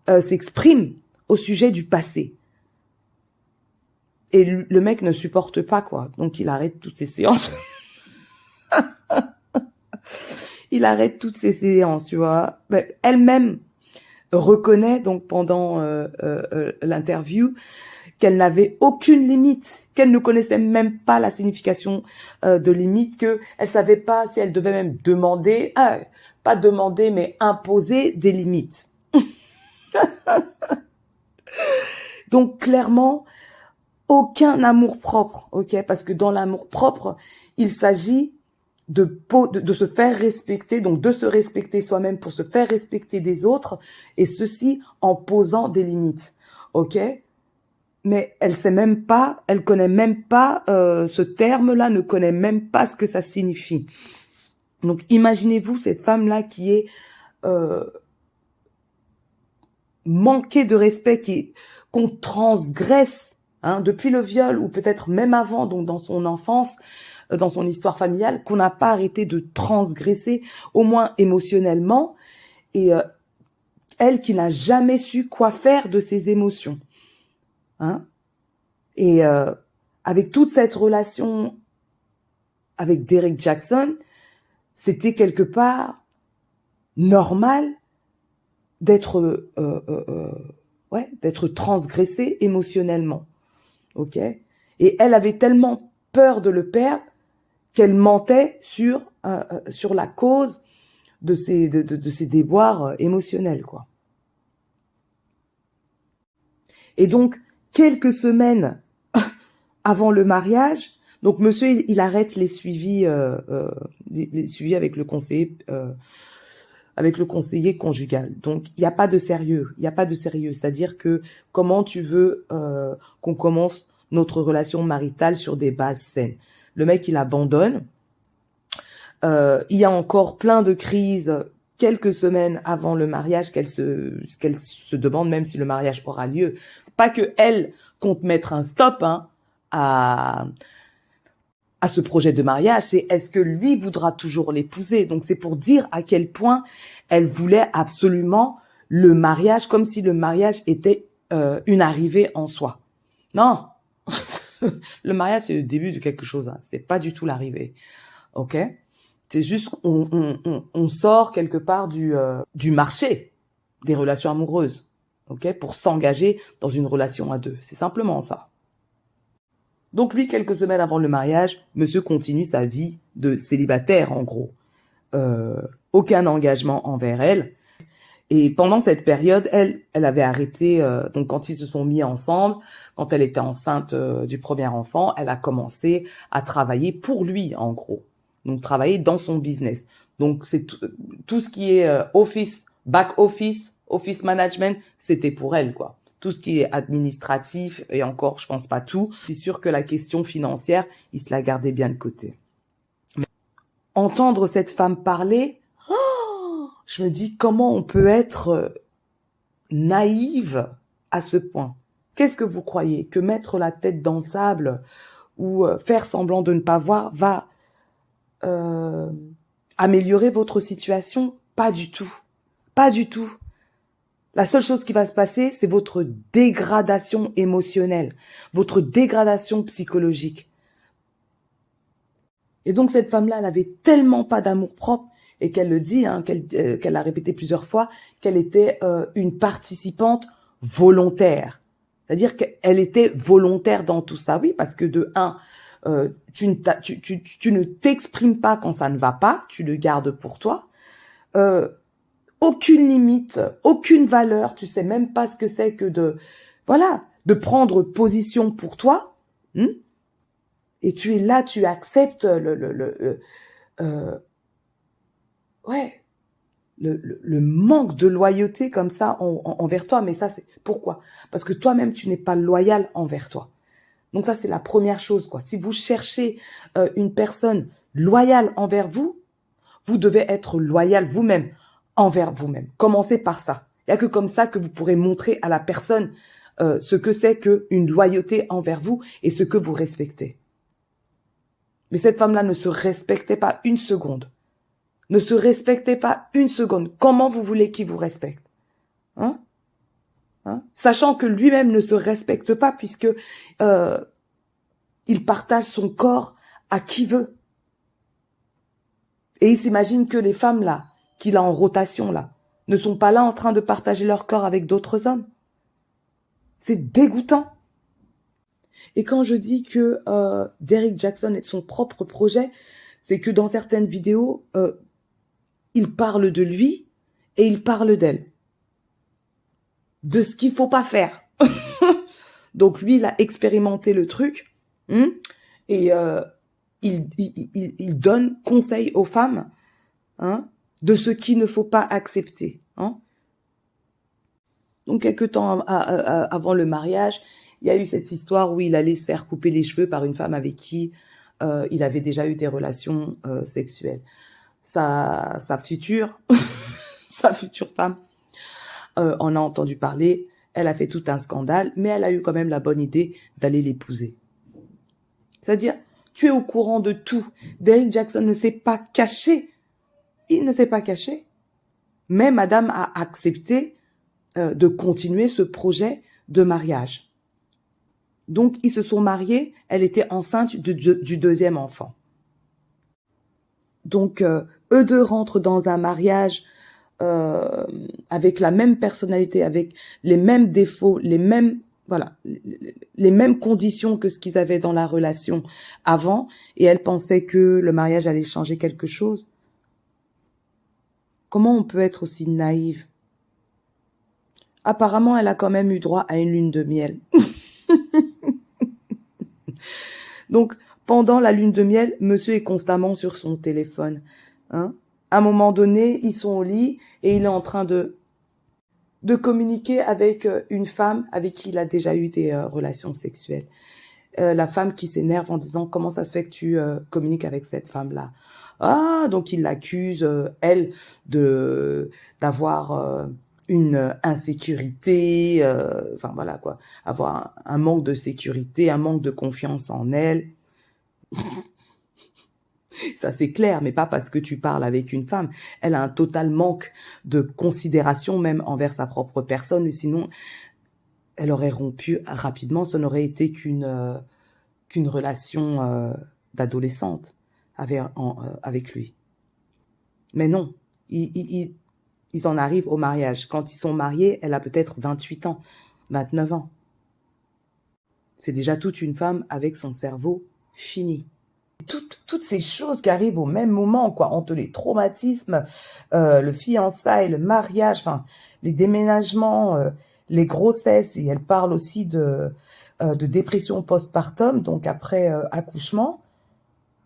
s'exprime au sujet du passé. Et le mec ne supporte pas, quoi. Donc il arrête toutes ses séances. Il arrête toutes ses séances, tu vois. Mais elle-même reconnaît donc pendant l'interview qu'elle n'avait aucune limite, qu'elle ne connaissait même pas la signification de limite, que elle savait pas si elle devait même demander, pas demander, mais imposer des limites. Donc clairement, aucun amour propre, ok? Parce que dans l'amour propre, il s'agit de se faire respecter, donc de se respecter soi-même pour se faire respecter des autres, et ceci en posant des limites, ok? Mais elle sait même pas, elle connaît même pas ce terme-là, ne connaît même pas ce que ça signifie. Donc imaginez-vous cette femme-là qui est manquée de respect, qu'on transgresse depuis le viol ou peut-être même avant, donc dans son enfance, dans son histoire familiale, qu'on n'a pas arrêté de transgresser, au moins émotionnellement, et elle qui n'a jamais su quoi faire de ses émotions. Et avec toute cette relation avec Derrick Jackson, c'était quelque part normal d'être transgressée émotionnellement, ok? Et elle avait tellement peur de le perdre qu'elle mentait sur la cause de ses déboires émotionnels, quoi. Et donc quelques semaines avant le mariage, donc monsieur il arrête les suivis avec le conseiller conjugal. Donc il n'y a pas de sérieux, c'est-à-dire que comment tu veux qu'on commence notre relation maritale sur des bases saines. Le mec il abandonne. Il y a encore plein de crises quelques semaines avant le mariage qu'elle se demande même si le mariage aura lieu. C'est pas que elle compte mettre un stop à ce projet de mariage, c'est est-ce que lui voudra toujours l'épouser. Donc c'est pour dire à quel point elle voulait absolument le mariage, comme si le mariage était une arrivée en soi. Non, le mariage c'est le début de quelque chose, c'est pas du tout l'arrivée, ok? C'est juste on sort quelque part du marché des relations amoureuses, ok, pour s'engager dans une relation à deux. C'est simplement ça. Donc lui, quelques semaines avant le mariage, monsieur continue sa vie de célibataire, en gros. Aucun engagement envers elle. Et pendant cette période, elle avait arrêté, donc quand ils se sont mis ensemble, quand elle était enceinte du premier enfant, elle a commencé à travailler pour lui, en gros. Donc travailler dans son business. Donc c'est tout ce qui est office, back office, office management, c'était pour elle, quoi. Tout ce qui est administratif, et encore, je pense pas tout. Je suis sûre que la question financière, il se la gardait bien de côté. Mais entendre cette femme parler, je me dis comment on peut être naïve à ce point. Qu'est-ce que vous croyez? Que mettre la tête dans le sable ou faire semblant de ne pas voir va améliorer votre situation? Pas du tout. Pas du tout. La seule chose qui va se passer, c'est votre dégradation émotionnelle, votre dégradation psychologique. Et donc cette femme-là, elle avait tellement pas d'amour-propre, et qu'elle le dit, hein, qu'elle a répété plusieurs fois, qu'elle était une participante volontaire. C'est-à-dire qu'elle était volontaire dans tout ça. Oui, parce que de un, tu ne t'exprimes pas quand ça ne va pas, tu le gardes pour toi. Aucune limite, aucune valeur, tu sais même pas ce que c'est que de prendre position pour toi. Et tu es là, tu acceptes le manque de loyauté comme ça envers toi. Mais ça, c'est pourquoi? Parce que toi-même, tu n'es pas loyal envers toi. Donc ça, c'est la première chose, quoi. Si vous cherchez une personne loyale envers vous, vous devez être loyal vous-même envers vous-même. Commencez par ça. Il n'y a que comme ça que vous pourrez montrer à la personne ce que c'est qu'une loyauté envers vous et ce que vous respectez. Mais cette femme-là ne se respectait pas une seconde. Ne se respectez pas une seconde. Comment vous voulez qu'il vous respecte? Sachant que lui-même ne se respecte pas puisque il partage son corps à qui veut. Et il s'imagine que les femmes là, qu'il a en rotation là, ne sont pas là en train de partager leur corps avec d'autres hommes. C'est dégoûtant. Et quand je dis que Derrick Jaxn est son propre projet, c'est que dans certaines vidéos, il parle de lui et il parle d'elle. De ce qu'il faut pas faire. Donc lui, il a expérimenté le truc et il donne conseil aux femmes de ce qu'il ne faut pas accepter. Donc quelque temps avant le mariage, il y a eu cette histoire où il allait se faire couper les cheveux par une femme avec qui il avait déjà eu des relations sexuelles. Sa future femme en a entendu parler, elle a fait tout un scandale, mais elle a eu quand même la bonne idée d'aller l'épouser. C'est-à-dire, tu es au courant de tout. Derrick Jaxn ne s'est pas caché. Il ne s'est pas caché. Mais madame a accepté de continuer ce projet de mariage. Donc, ils se sont mariés. Elle était enceinte du deuxième enfant. Donc, eux deux rentrent dans un mariage avec la même personnalité, avec les mêmes défauts, les mêmes conditions que ce qu'ils avaient dans la relation avant. Et elle pensait que le mariage allait changer quelque chose. Comment on peut être aussi naïve? Apparemment, elle a quand même eu droit à une lune de miel. Donc, pendant la lune de miel, monsieur est constamment sur son téléphone. À un moment donné, ils sont au lit et il est en train de communiquer avec une femme avec qui il a déjà eu des relations sexuelles. La femme qui s'énerve en disant « Comment ça se fait que tu communiques avec cette femme-là ?» Donc il l'accuse, elle, d'avoir une insécurité, avoir un manque de sécurité, un manque de confiance en elle. Ça c'est clair, mais pas parce que tu parles avec une femme. Elle a un total manque de considération même envers sa propre personne, sinon elle aurait rompu rapidement, ça n'aurait été qu'une relation d'adolescente avec lui. Mais non, ils en arrivent au mariage. Quand ils sont mariés, elle a peut-être 28 ans, 29 ans. C'est déjà toute une femme avec son cerveau fini. Toutes ces choses qui arrivent au même moment, quoi, entre les traumatismes, le fiançailles, le mariage, enfin, les déménagements, les grossesses, et elle parle aussi de dépression postpartum, donc après accouchement,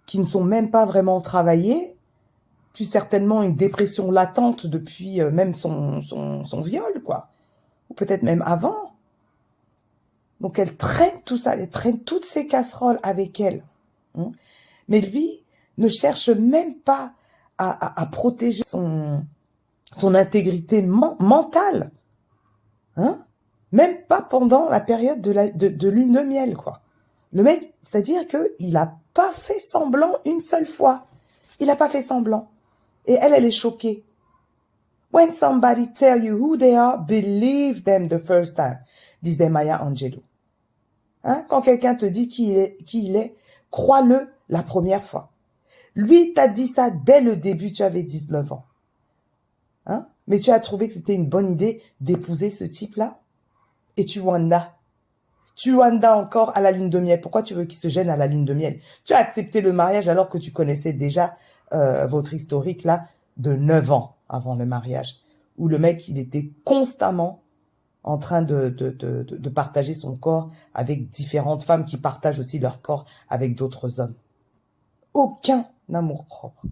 qui ne sont même pas vraiment travaillées, plus certainement une dépression latente depuis même son viol, quoi, ou peut-être même avant. Donc elle traîne tout ça, elle traîne toutes ces casseroles avec elle. Mais lui ne cherche même pas à protéger son intégrité mentale. Même pas pendant la période de lune de miel, quoi. Le mec, c'est-à-dire qu'il a pas fait semblant une seule fois. Il a pas fait semblant. Et elle est choquée. When somebody tell you who they are, believe them the first time, disait Maya Angelou. Hein? Quand quelqu'un te dit qui il est, crois-le la première fois. Lui t'a dit ça dès le début, tu avais 19 ans. Hein? Mais tu as trouvé que c'était une bonne idée d'épouser ce type-là? Et tu Wanda. Tu Wanda encore à la lune de miel. Pourquoi tu veux qu'il se gêne à la lune de miel? Tu as accepté le mariage alors que tu connaissais déjà votre historique là de 9 ans avant le mariage. Où le mec, il était constamment en train de partager son corps avec différentes femmes qui partagent aussi leur corps avec d'autres hommes. Aucun amour-propre.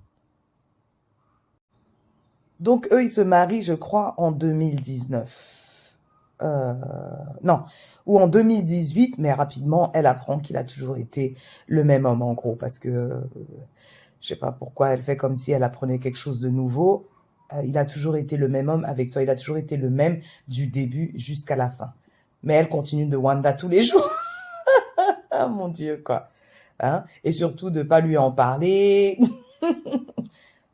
Donc, eux, ils se marient, je crois, en 2019. Non, ou en 2018, mais rapidement, elle apprend qu'il a toujours été le même homme, en gros, parce que, je sais pas pourquoi, elle fait comme si elle apprenait quelque chose de nouveau. Il a toujours été le même homme avec toi, il a toujours été le même du début jusqu'à la fin. Mais elle continue de Wanda tous les jours. Ah, mon Dieu, quoi. Hein? Et surtout de pas lui en parler.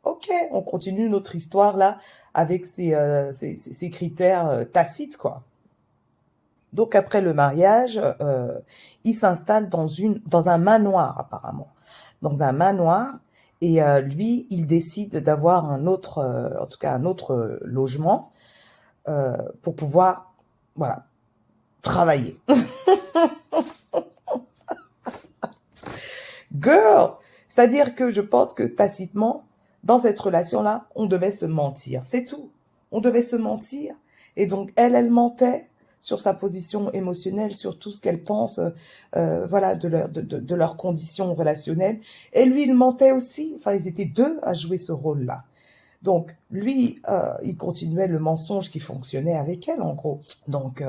Ok, on continue notre histoire là avec ces critères tacites, quoi. Donc après le mariage, il s'installe dans un manoir apparemment, dans un manoir, et lui, il décide d'avoir un autre, en tout cas un autre logement pour pouvoir, voilà, travailler. Girl, c'est-à-dire que je pense que tacitement, dans cette relation-là, on devait se mentir, c'est tout. On devait se mentir, et donc elle mentait sur sa position émotionnelle, sur tout ce qu'elle pense, voilà, de leurs conditions relationnelles. Et lui, il mentait aussi. Enfin, ils étaient deux à jouer ce rôle-là. Donc, lui, il continuait le mensonge qui fonctionnait avec elle, en gros. Donc,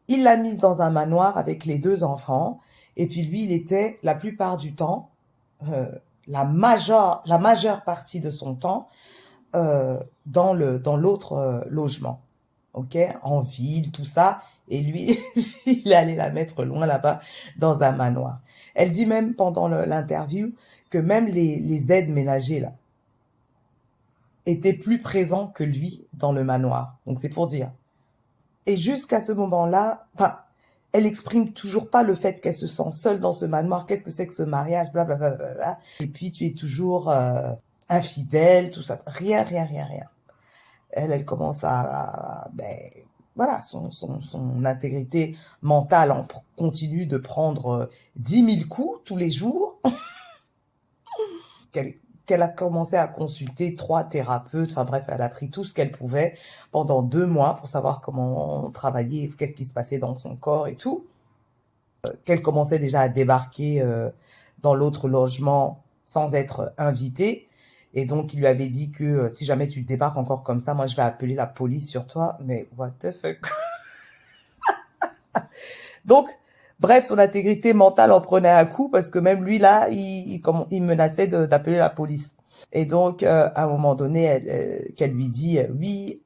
il l'a mise dans un manoir avec les 2 enfants. Et puis, lui, il était, la plupart du temps, la majeure partie de son temps, dans l'autre logement. Ok, en ville, tout ça. Et lui, il allait la mettre loin là-bas, dans un manoir. Elle dit même pendant l'interview que même les aides ménagers, là, étaient plus présents que lui dans le manoir. Donc, c'est pour dire. Et jusqu'à ce moment-là, enfin, elle exprime toujours pas le fait qu'elle se sent seule dans ce manoir. Qu'est-ce que c'est que ce mariage, blablabla. Bla, bla, bla. Et puis, tu es toujours infidèle, tout ça. Rien. Elle commence voilà, son intégrité mentale continue de prendre 10 000 coups tous les jours. Qu'elle a commencé à consulter 3 thérapeutes. Enfin bref, elle a pris tout ce qu'elle pouvait pendant 2 mois pour savoir comment travailler, qu'est-ce qui se passait dans son corps et tout. Qu'elle commençait déjà à débarquer dans l'autre logement sans être invitée. Et donc, il lui avait dit que si jamais tu débarques encore comme ça, moi, je vais appeler la police sur toi. Mais what the fuck? Donc, bref, son intégrité mentale en prenait un coup parce que même lui, là, il menaçait d'appeler la police. Et donc, à un moment donné, qu'elle lui dit, oui,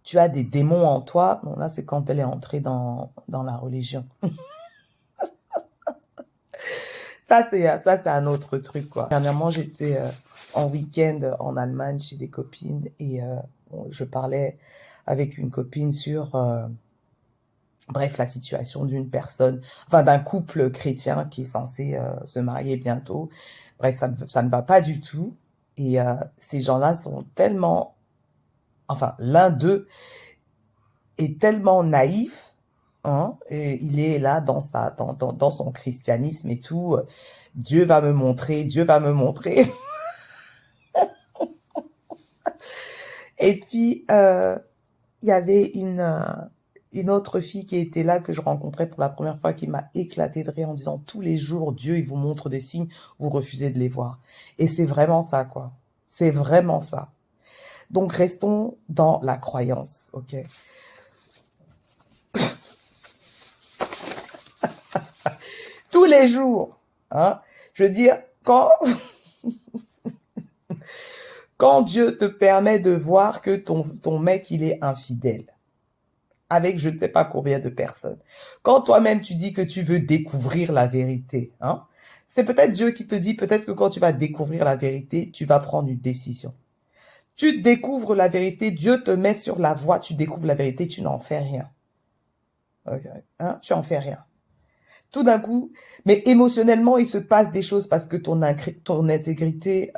tu as des démons en toi. Bon, là, c'est quand elle est entrée dans la religion. Ça, c'est un autre truc, quoi. Dernièrement, j'étais en week-end en Allemagne chez des copines et je parlais avec une copine sur, bref, la situation d'une personne, enfin d'un couple chrétien qui est censé se marier bientôt. Bref, ça ne va pas du tout. Et ces gens-là sont tellement, enfin, l'un d'eux est tellement naïf. Hein, et il est là dans son christianisme et tout. Dieu va me montrer. Et puis, il y avait une autre fille qui était là, que je rencontrais pour la première fois, qui m'a éclaté de rire en disant tous les jours, Dieu, il vous montre des signes, vous refusez de les voir. Et c'est vraiment ça, quoi. C'est vraiment ça. Donc, restons dans la croyance, ok? Tous les jours, hein. Je veux dire, quand Dieu te permet de voir que ton mec, il est infidèle, avec je ne sais pas combien de personnes, quand toi-même tu dis que tu veux découvrir la vérité, hein, C'est peut-être Dieu qui te dit, peut-être que quand tu vas découvrir la vérité, tu vas prendre une décision. Tu découvres la vérité, Dieu te met sur la voie, tu découvres la vérité, tu n'en fais rien. Ok, hein? Tu en fais rien. Tout d'un coup, mais émotionnellement, il se passe des choses parce que ton intégrité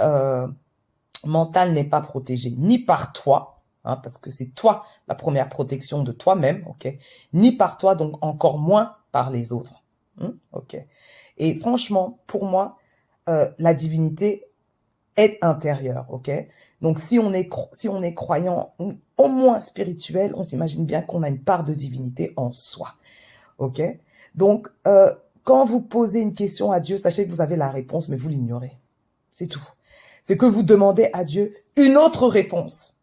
mentale n'est pas protégée, ni par toi, hein, parce que c'est toi la première protection de toi-même, ok, ni par toi, donc encore moins par les autres. Ok. Et franchement, pour moi, la divinité est intérieure, ok. Donc si on est croyant, au moins spirituel, on s'imagine bien qu'on a une part de divinité en soi, ok. Donc quand vous posez une question à Dieu, sachez que vous avez la réponse, mais vous l'ignorez. C'est tout. C'est que vous demandez à Dieu une autre réponse.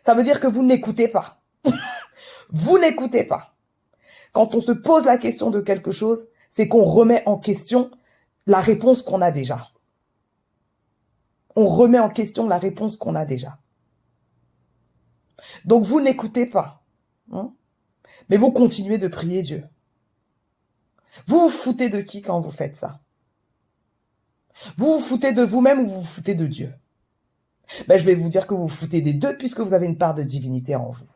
Ça veut dire que vous n'écoutez pas. Vous n'écoutez pas. Quand on se pose la question de quelque chose, c'est qu'on remet en question la réponse qu'on a déjà. On remet en question la réponse qu'on a déjà. Donc vous n'écoutez pas. Hein? Mais vous continuez de prier Dieu. Vous vous foutez de qui quand vous faites ça? Vous vous foutez de vous-même ou vous vous foutez de Dieu? Ben, je vais vous dire que vous vous foutez des deux puisque vous avez une part de divinité en vous.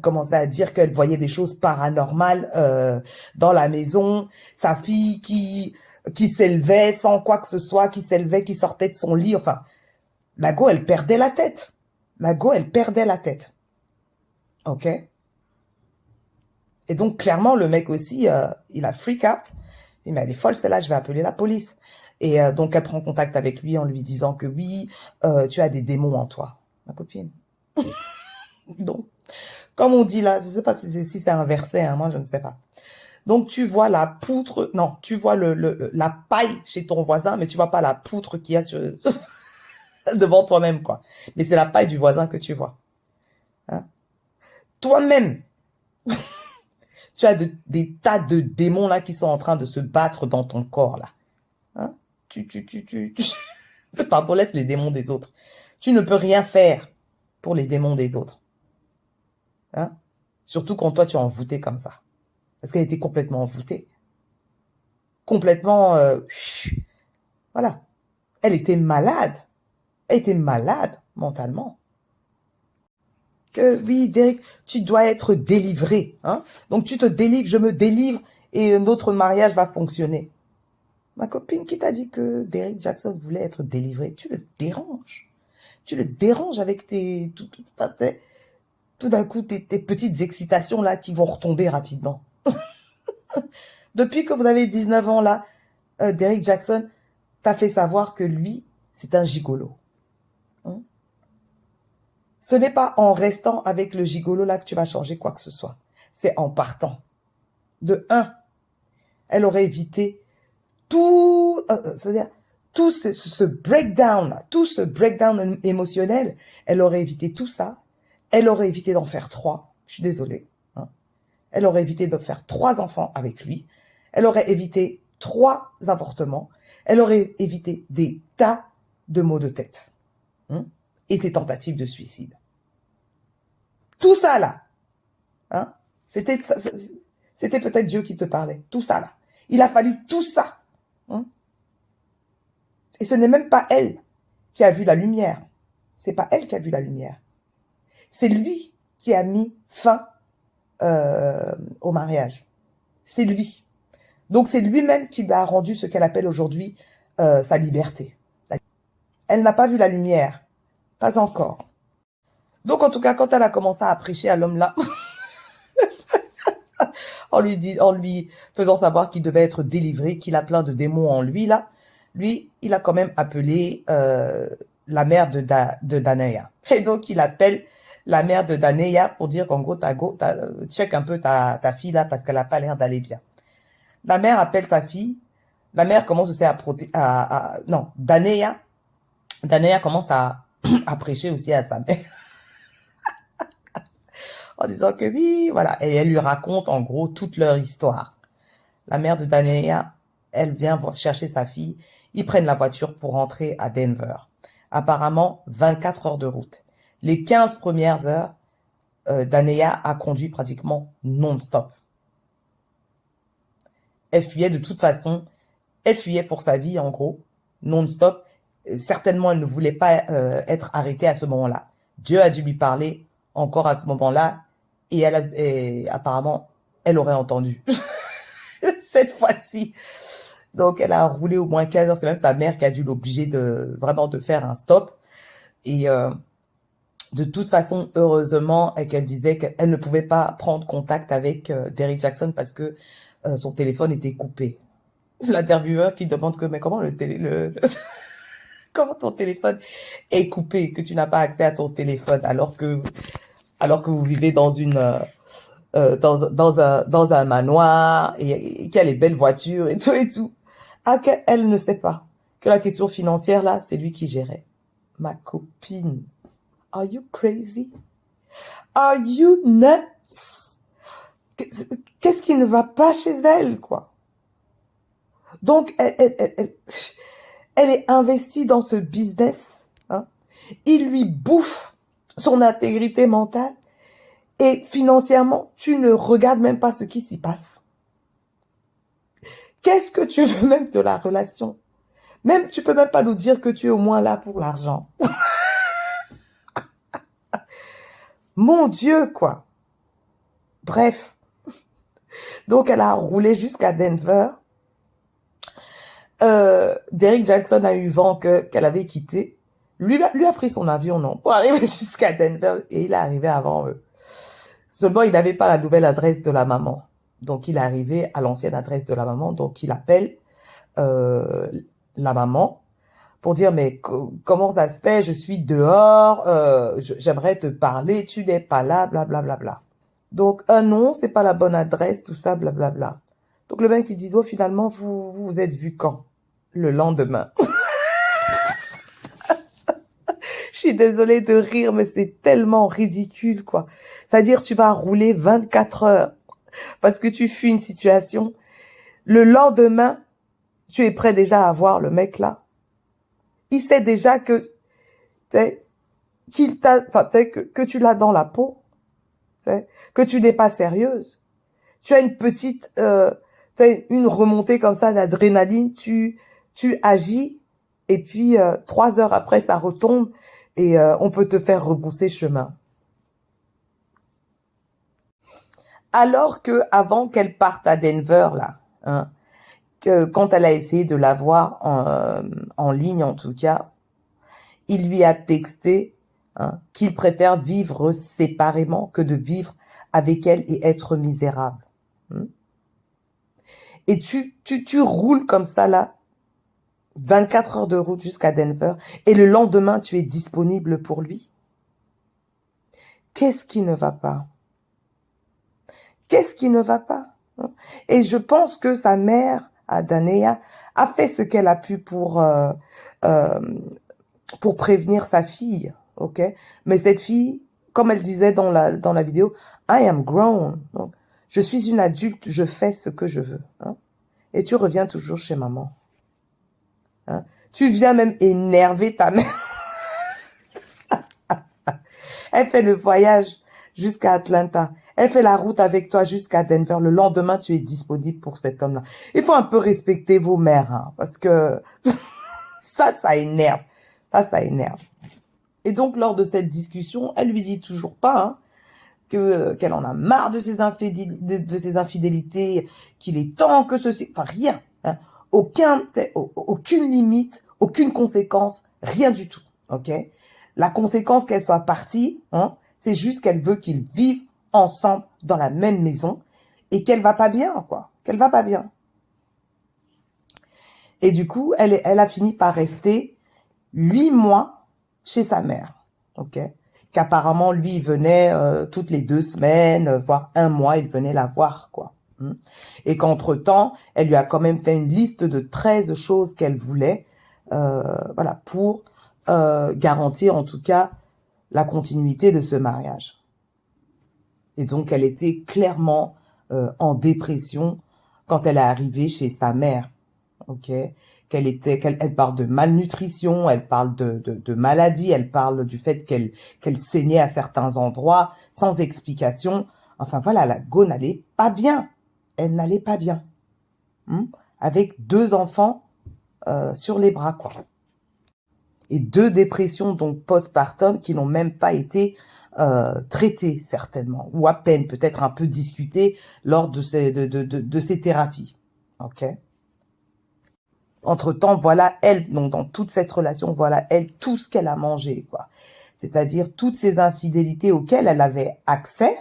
Commencez à dire qu'elle voyait des choses paranormales dans la maison, sa fille qui s'élevait sans quoi que ce soit, qui s'élevait, qui sortait de son lit, enfin, la go, elle perdait la tête. La go, elle perdait la tête. Ok? Et donc, clairement, le mec aussi, il a freak out. Il dit, mais elle est folle, celle-là, je vais appeler la police. Et donc, elle prend contact avec lui en lui disant que oui, tu as des démons en toi, ma copine. Donc, comme on dit là, je ne sais pas si c'est un verset, hein, moi je ne sais pas. Donc tu vois la poutre, non, tu vois la paille chez ton voisin, mais tu vois pas la poutre qu'il y a devant toi-même, quoi. Mais c'est la paille du voisin que tu vois. Hein? Toi-même, tu as des tas de démons là qui sont en train de se battre dans ton corps là. Hein? Pardon, laisse les démons des autres. Tu ne peux rien faire pour les démons des autres. Hein? Surtout quand toi tu es envoûté comme ça. Parce qu'elle était complètement envoûtée. Complètement... voilà. Elle était malade. Elle était malade mentalement. Que oui, Derek, tu dois être délivré. Hein? Donc tu te délivres, je me délivre et notre mariage va fonctionner. Ma copine qui t'a dit que Derek Jackson voulait être délivré, tu le déranges. Tu le déranges avec tout d'un coup, tes petites excitations là qui vont retomber rapidement. Depuis que vous avez 19 ans là, Derek Jackson t'a fait savoir que lui, c'est un gigolo. Hein? Ce n'est pas en restant avec le gigolo là que tu vas changer quoi que ce soit. C'est en partant. De un, elle aurait évité tout, c'est-à-dire tout ce breakdown là, tout ce breakdown émotionnel, elle aurait évité tout ça. Elle aurait évité d'en faire 3. Je suis désolée. Hein. Elle aurait évité de faire 3 enfants avec lui. Elle aurait évité 3 avortements. Elle aurait évité des tas de maux de tête. Hein, et ses tentatives de suicide. Tout ça là, hein, c'était peut-être Dieu qui te parlait. Tout ça là. Il a fallu tout ça. Hein. Et ce n'est même pas elle qui a vu la lumière. C'est pas elle qui a vu la lumière. C'est lui qui a mis fin au mariage. C'est lui. Donc c'est lui-même qui lui a rendu ce qu'elle appelle aujourd'hui sa liberté. Elle n'a pas vu la lumière. Pas encore. Donc en tout cas, quand elle a commencé à prêcher à l'homme là, en lui faisant savoir qu'il devait être délivré, qu'il a plein de démons en lui là, lui, il a quand même appelé la mère de Danaya. Et donc il appelle la mère de Danaya pour dire qu'en gros, check un peu ta fille là parce qu'elle a pas l'air d'aller bien. La mère appelle sa fille. La mère commence aussi non, Danaya commence à prêcher aussi à sa mère. En disant que oui, voilà. Et elle lui raconte en gros toute leur histoire. La mère de Danaya, elle vient chercher sa fille. Ils prennent la voiture pour rentrer à Denver. Apparemment, 24 heures de route. Les 15 premières heures, Danaya a conduit pratiquement non-stop. Elle fuyait de toute façon. Elle fuyait pour sa vie, en gros, non-stop. Certainement, elle ne voulait pas être arrêtée à ce moment-là. Dieu a dû lui parler encore à ce moment-là et apparemment, elle aurait entendu. Cette fois-ci. Donc, elle a roulé au moins 15 heures. C'est même sa mère qui a dû l'obliger vraiment de faire un stop. Et de toute façon, heureusement, qu'elle disait qu'elle ne pouvait pas prendre contact avec Derrick Jackson parce que son téléphone était coupé. L'intervieweur qui demande mais comment comment ton téléphone est coupé, que tu n'as pas accès à ton téléphone alors que vous vivez dans dans un manoir et qu'il y a les belles voitures et tout et tout. Ah, qu'elle ne sait pas que la question financière là, c'est lui qui gérait. Ma copine, are you crazy? Are you nuts? Qu'est-ce qui ne va pas chez elle, quoi? Donc, elle est investie dans ce business. Hein. Il lui bouffe son intégrité mentale. Et financièrement, tu ne regardes même pas ce qui s'y passe. Qu'est-ce que tu veux même de la relation? Même, tu peux même pas nous dire que tu es au moins là pour l'argent. Mon Dieu, quoi. Bref. Donc, elle a roulé jusqu'à Denver. Derrick Jackson a eu vent qu'elle avait quitté. Lui a pris son avion, non, pour arriver jusqu'à Denver. Et il est arrivé avant eux. Seulement, il n'avait pas la nouvelle adresse de la maman. Donc, il est arrivé à l'ancienne adresse de la maman. Donc, il appelle la maman pour dire, mais comment ça se fait? Je suis dehors, j'aimerais te parler, tu n'es pas là, blablabla. Bla, bla, bla. Donc, non, c'est pas la bonne adresse, tout ça, blablabla. Bla, bla. Donc, le mec, il dit, oh, finalement, vous êtes vu quand? Le lendemain. Je suis désolée de rire, mais c'est tellement ridicule, quoi. C'est-à-dire, tu vas rouler 24 heures parce que tu fuis une situation. Le lendemain, tu es prêt déjà à voir le mec là. Il sait déjà que, que tu l'as dans la peau, que tu n'es pas sérieuse. Tu as une petite, une remontée comme ça d'adrénaline, tu agis et puis 3 heures après ça retombe et on peut te faire rebrousser chemin. Alors que avant qu'elle parte à Denver là, hein, quand elle a essayé de la voir en ligne en tout cas, il lui a texté hein, qu'il préfère vivre séparément que de vivre avec elle et être misérable. Et tu roules comme ça là, 24 heures de route jusqu'à Denver, et le lendemain tu es disponible pour lui. Qu'est-ce qui ne va pas? Qu'est-ce qui ne va pas? Et je pense que sa mère, Danea, a fait ce qu'elle a pu pour prévenir sa fille, ok? Mais cette fille, comme elle disait dans la vidéo, I am grown. Donc, je suis une adulte, je fais ce que je veux. Hein? Et tu reviens toujours chez maman. Hein? Tu viens même énerver ta mère. Elle fait le voyage jusqu'à Atlanta. Elle fait la route avec toi jusqu'à Denver. Le lendemain, tu es disponible pour cet homme-là. Il faut un peu respecter vos mères, hein, parce que ça énerve. Ça énerve. Et donc, lors de cette discussion, elle lui dit toujours pas hein, qu'elle en a marre de ses infidélités, qu'il est temps que ceci... Enfin, rien. Hein, aucune limite, aucune conséquence, rien du tout. Ok? La conséquence qu'elle soit partie, hein, c'est juste qu'elle veut qu'ils vivent ensemble dans la même maison et qu'elle va pas bien, quoi. Qu'elle va pas bien. Et du coup, elle a fini par rester 8 mois chez sa mère, ok? Qu'apparemment, lui, il venait toutes les 2 semaines, voire 1 mois, il venait la voir, quoi. Et qu'entre-temps, elle lui a quand même fait une liste de 13 choses qu'elle voulait, voilà, pour garantir en tout cas la continuité de ce mariage. Et donc, elle était clairement en dépression quand elle est arrivée chez sa mère. Ok, elle parle de malnutrition, elle parle de maladie, elle parle du fait qu'elle saignait à certains endroits sans explication. Enfin voilà, la go n'allait pas bien. Elle n'allait pas bien. avec 2 enfants sur les bras, quoi. Et 2 dépressions donc postpartum qui n'ont même pas été traitées certainement, ou à peine peut-être un peu discutées lors de ces thérapies. Ok. Entre-temps, voilà elle, donc dans toute cette relation, voilà elle tout ce qu'elle a mangé, quoi. C'est-à-dire toutes ces infidélités auxquelles elle avait accès,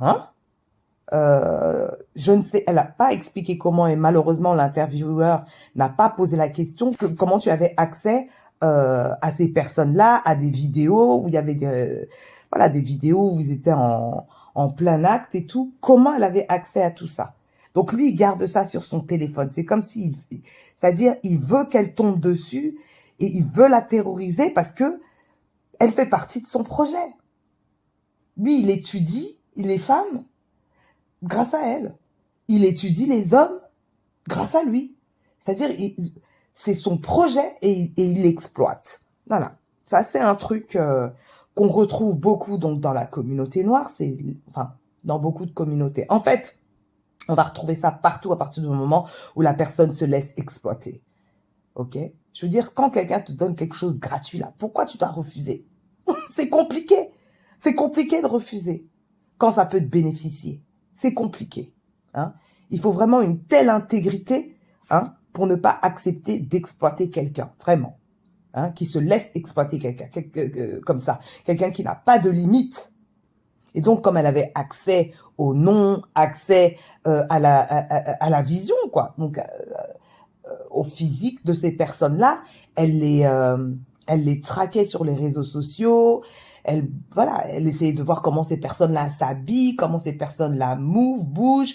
hein. Je ne sais, elle n'a pas expliqué comment, et malheureusement l'intervieweur n'a pas posé la question comment tu avais accès à ces personnes-là, à des vidéos où il y avait des vidéos où vous étiez en plein acte et tout. Comment elle avait accès à tout ça? Donc lui, il garde ça sur son téléphone. C'est comme si, c'est-à-dire, il veut qu'elle tombe dessus et il veut la terroriser parce que elle fait partie de son projet. Lui, il étudie les femmes grâce à elle. Il étudie les hommes grâce à lui. C'est-à-dire, c'est son projet et il l'exploite. Voilà. Ça, c'est un truc qu'on retrouve beaucoup donc dans la communauté noire. Dans beaucoup de communautés. En fait, on va retrouver ça partout à partir du moment où la personne se laisse exploiter. Ok? Je veux dire, quand quelqu'un te donne quelque chose gratuit là, pourquoi tu dois refuser? C'est compliqué. C'est compliqué de refuser quand ça peut te bénéficier. C'est compliqué. Hein. Il faut vraiment une telle intégrité pour ne pas accepter d'exploiter quelqu'un, vraiment. Hein, qui se laisse exploiter quelqu'un, comme ça. Quelqu'un qui n'a pas de limite. Et donc, comme elle avait accès au nom, accès à la vision, quoi. Donc, au physique de ces personnes-là, elle les traquait sur les réseaux sociaux. Elle essayait de voir comment ces personnes-là s'habillent, comment ces personnes-là bougent,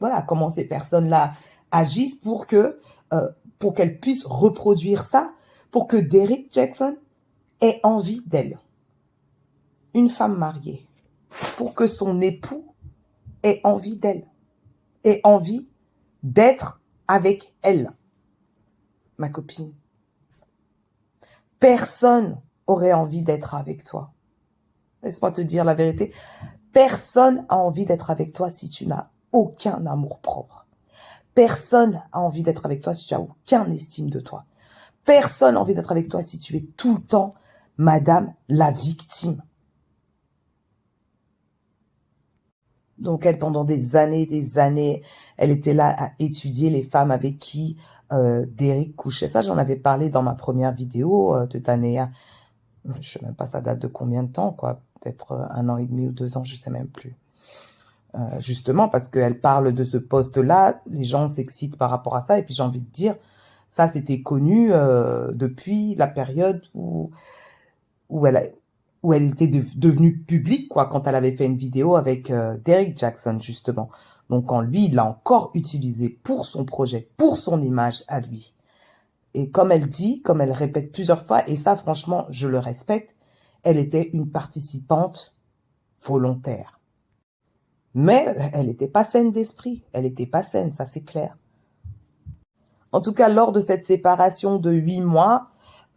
voilà, comment ces personnes-là agissent pour qu'elles puissent reproduire ça, pour que Derrick Jaxn ait envie d'elle. Une femme mariée, pour que son époux ait envie d'elle, ait envie d'être avec elle. Ma copine, personne aurait envie d'être avec toi. Laisse-moi te dire la vérité. Personne a envie d'être avec toi si tu n'as aucun amour propre. Personne a envie d'être avec toi si tu n'as aucun estime de toi. Personne n'a envie d'être avec toi si tu es tout le temps, madame, la victime. Donc elle, pendant des années, elle était là à étudier les femmes avec qui Derrick couchait. Ça, j'en avais parlé dans ma première vidéo de Tanea. Je sais même pas, ça date de combien de temps, quoi. Peut-être 1 an et demi ou 2 ans, je sais même plus. Justement, parce qu'elle parle de ce poste-là, les gens s'excitent par rapport à ça. Et puis j'ai envie de dire, ça, c'était connu depuis la période où elle était devenue publique, quoi, quand elle avait fait une vidéo avec Derrick Jaxn, justement. Donc, quand lui, il l'a encore utilisé pour son projet, pour son image à lui. Et comme elle dit, comme elle répète plusieurs fois, et ça, franchement, je le respecte, elle était une participante volontaire. Mais elle n'était pas saine d'esprit. Elle n'était pas saine, ça c'est clair. En tout cas, lors de cette séparation de 8 mois,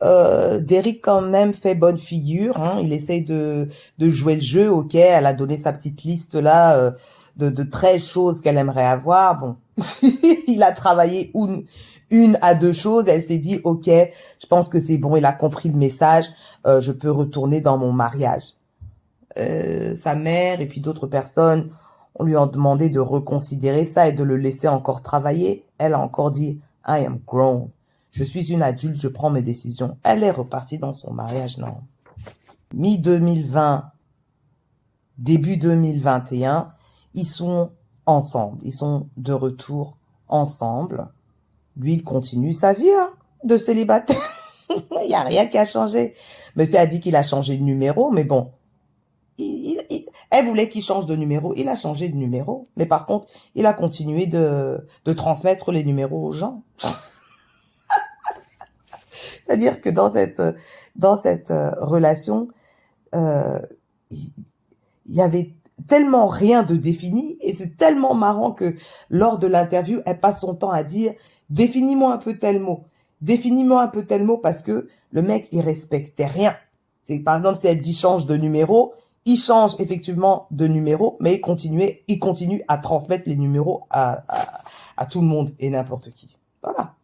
Derrick quand même fait bonne figure. Hein. Il essaye de jouer le jeu. Ok, elle a donné sa petite liste là de 13 choses qu'elle aimerait avoir. Bon, il a travaillé une à 2 choses. Elle s'est dit ok, je pense que c'est bon. Il a compris le message. Je peux retourner dans mon mariage. Sa mère et puis d'autres personnes, on lui a demandé de reconsidérer ça et de le laisser encore travailler. Elle a encore dit I am grown. Je suis une adulte, je prends mes décisions. Elle est repartie dans son mariage, non. Mi-2020, début 2021, ils sont ensemble. Ils sont de retour ensemble. Lui, il continue sa vie de célibataire. Il n'y a rien qui a changé. Monsieur a dit qu'il a changé de numéro, mais bon. Elle voulait qu'il change de numéro. Il a changé de numéro. Mais par contre, il a continué de transmettre les numéros aux gens. C'est-à-dire que dans cette relation, il y avait tellement rien de défini et c'est tellement marrant que lors de l'interview, elle passe son temps à dire « Définis-moi un peu tel mot. Définis-moi un peu tel mot » parce que le mec, il respectait rien. C'est, par exemple, si elle dit « change de numéro », il change effectivement de numéro, mais il continue à transmettre les numéros à à tout le monde et n'importe qui. Voilà.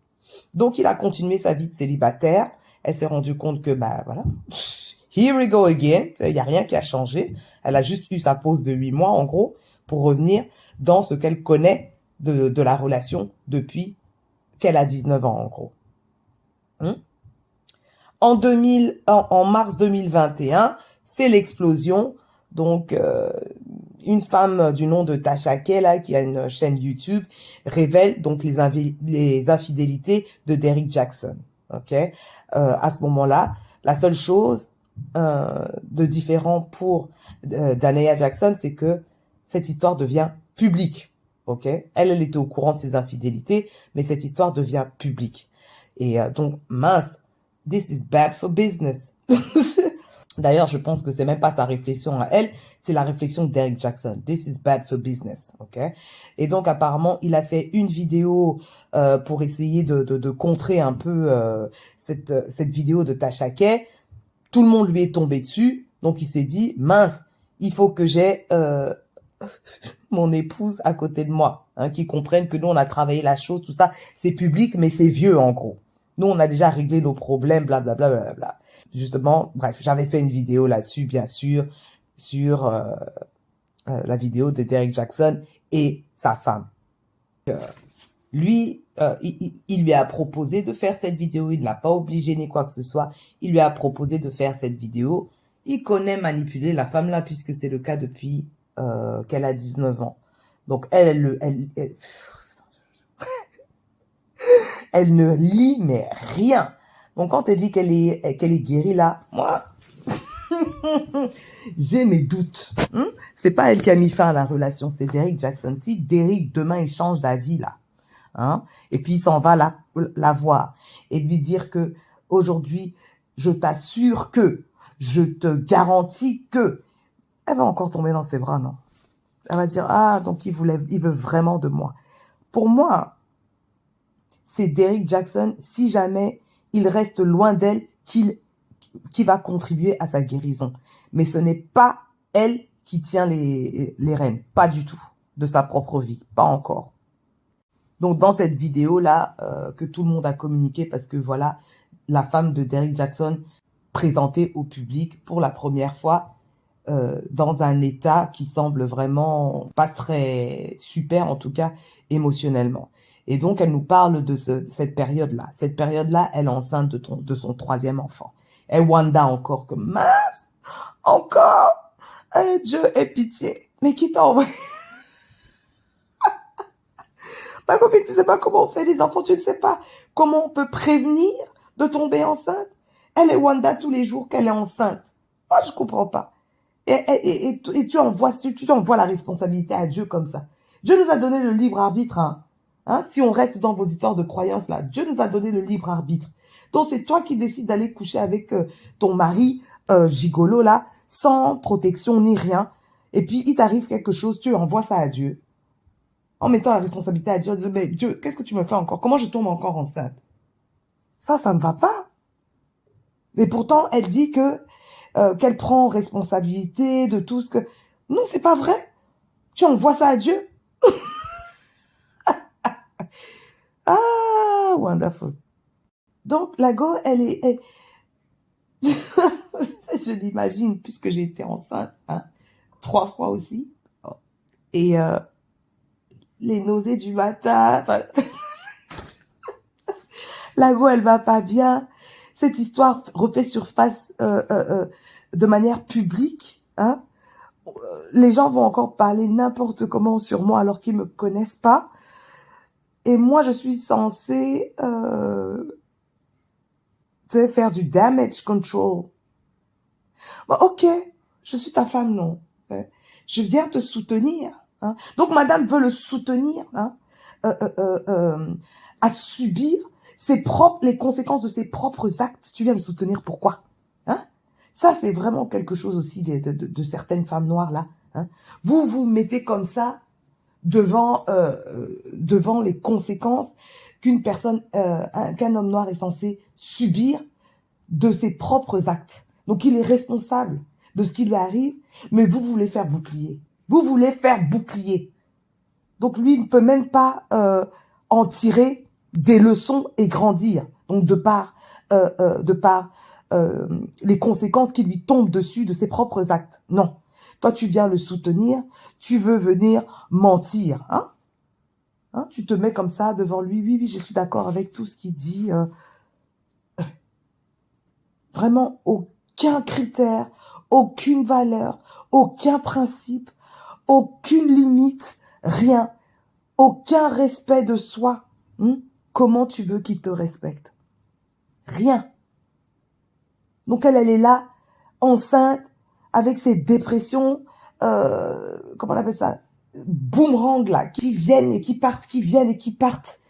Donc, il a continué sa vie de célibataire. Elle s'est rendue compte que, bah voilà, here we go again. Il n'y a rien qui a changé. Elle a juste eu sa pause de 8 mois, en gros, pour revenir dans ce qu'elle connaît de la relation depuis qu'elle a 19 ans, en gros. En mars 2021, c'est l'explosion. Donc, une femme du nom de Tasha Kay, là, qui a une chaîne YouTube, révèle donc les infidélités de Derrick Jaxn. Ok, à ce moment-là, la seule chose de différent pour Daneya Jackson, c'est que cette histoire devient publique. Ok, elle était au courant de ses infidélités, mais cette histoire devient publique. Et donc, mince, this is bad for business. D'ailleurs, je pense que c'est même pas sa réflexion à elle, c'est la réflexion de Derrick Jaxn. This is bad for business, ok? Et donc, apparemment, il a fait une vidéo pour essayer de contrer un peu cette vidéo de Tasha Kay. Tout le monde lui est tombé dessus, donc il s'est dit, mince, il faut que j'ai mon épouse à côté de moi, hein, qui comprenne que nous, on a travaillé la chose, tout ça. C'est public, mais c'est vieux, en gros. Nous, on a déjà réglé nos problèmes, blablabla, blablabla. Justement, bref, j'avais fait une vidéo là-dessus, bien sûr, sur la vidéo de Derrick Jaxn et sa femme. Lui, il lui a proposé de faire cette vidéo, il ne l'a pas obligé ni quoi que ce soit. Il lui a proposé de faire cette vidéo. Il connaît manipuler la femme là, puisque c'est le cas depuis qu'elle a 19 ans. Donc, elle ne lit mais rien. Donc, quand elle dit qu'elle est guérie là, moi, j'ai mes doutes. C'est pas elle qui a mis fin à la relation, c'est Derrick Jaxn. Si Derrick, demain, il change d'avis là, hein, et puis il s'en va la voir et lui dire que aujourd'hui, je t'assure que, je te garantis que, elle va encore tomber dans ses bras, non? Elle va dire, ah, donc il veut vraiment de moi. Pour moi, c'est Derrick Jaxn, si jamais il reste loin d'elle, qui va contribuer à sa guérison. Mais ce n'est pas elle qui tient les rênes, pas du tout, de sa propre vie, pas encore. Donc, dans cette vidéo-là, que tout le monde a communiqué, parce que voilà, la femme de Derrick Jaxn présentée au public pour la première fois, dans un état qui semble vraiment pas très super, en tout cas émotionnellement. Et donc, elle nous parle de cette période-là. Cette période-là, elle est enceinte de son 3e enfant. Et Wanda encore comme mince, encore, Dieu ait pitié. Mais qui t'a envoyé? Ma copine, tu sais pas comment on fait des enfants, tu ne sais pas comment on peut prévenir de tomber enceinte. Elle est Wanda tous les jours qu'elle est enceinte. Moi, je comprends pas. Et tu envoies la responsabilité à Dieu comme ça. Dieu nous a donné le libre arbitre, hein. Si on reste dans vos histoires de croyances là, Dieu nous a donné le libre arbitre. Donc c'est toi qui décides d'aller coucher avec ton mari gigolo là, sans protection ni rien. Et puis il t'arrive quelque chose, tu envoies ça à Dieu. En mettant la responsabilité à Dieu, mais Dieu, qu'est-ce que tu me fais encore? Comment je tombe encore enceinte? Ça ne va pas. Et pourtant, elle dit que qu'elle prend responsabilité de tout ce que... Non, c'est pas vrai. Tu envoies ça à Dieu. Ah, wonderful. Donc, la go, elle est... Je l'imagine, puisque j'ai été enceinte, 3 fois aussi. Et les nausées du matin... La go, elle va pas bien. Cette histoire refait surface de manière publique. Les gens vont encore parler n'importe comment sur moi alors qu'ils me connaissent pas. Et moi, je suis censée faire du damage control. Bon, ok, je suis ta femme, non. Je viens te soutenir. Donc, madame veut le soutenir à subir les conséquences de ses propres actes. Tu viens le soutenir, pourquoi? Ça, c'est vraiment quelque chose aussi de certaines femmes noires, là. Vous vous mettez comme ça devant les conséquences qu'un homme noir est censé subir de ses propres actes. Donc, il est responsable de ce qui lui arrive, mais vous voulez faire bouclier. Vous voulez faire bouclier. Donc, lui, il ne peut même pas en tirer des leçons et grandir. Donc de par les conséquences qui lui tombent dessus de ses propres actes. Non. Toi, tu viens le soutenir, tu veux venir mentir. Hein, tu te mets comme ça devant lui. Oui, je suis d'accord avec tout ce qu'il dit. Vraiment, aucun critère, aucune valeur, aucun principe, aucune limite, rien. Aucun respect de soi. Comment tu veux qu'il te respecte? Rien. Donc elle est là, enceinte, avec ses dépressions, comment on appelle ça? Boomerang là, qui viennent et qui partent, qui viennent et qui partent.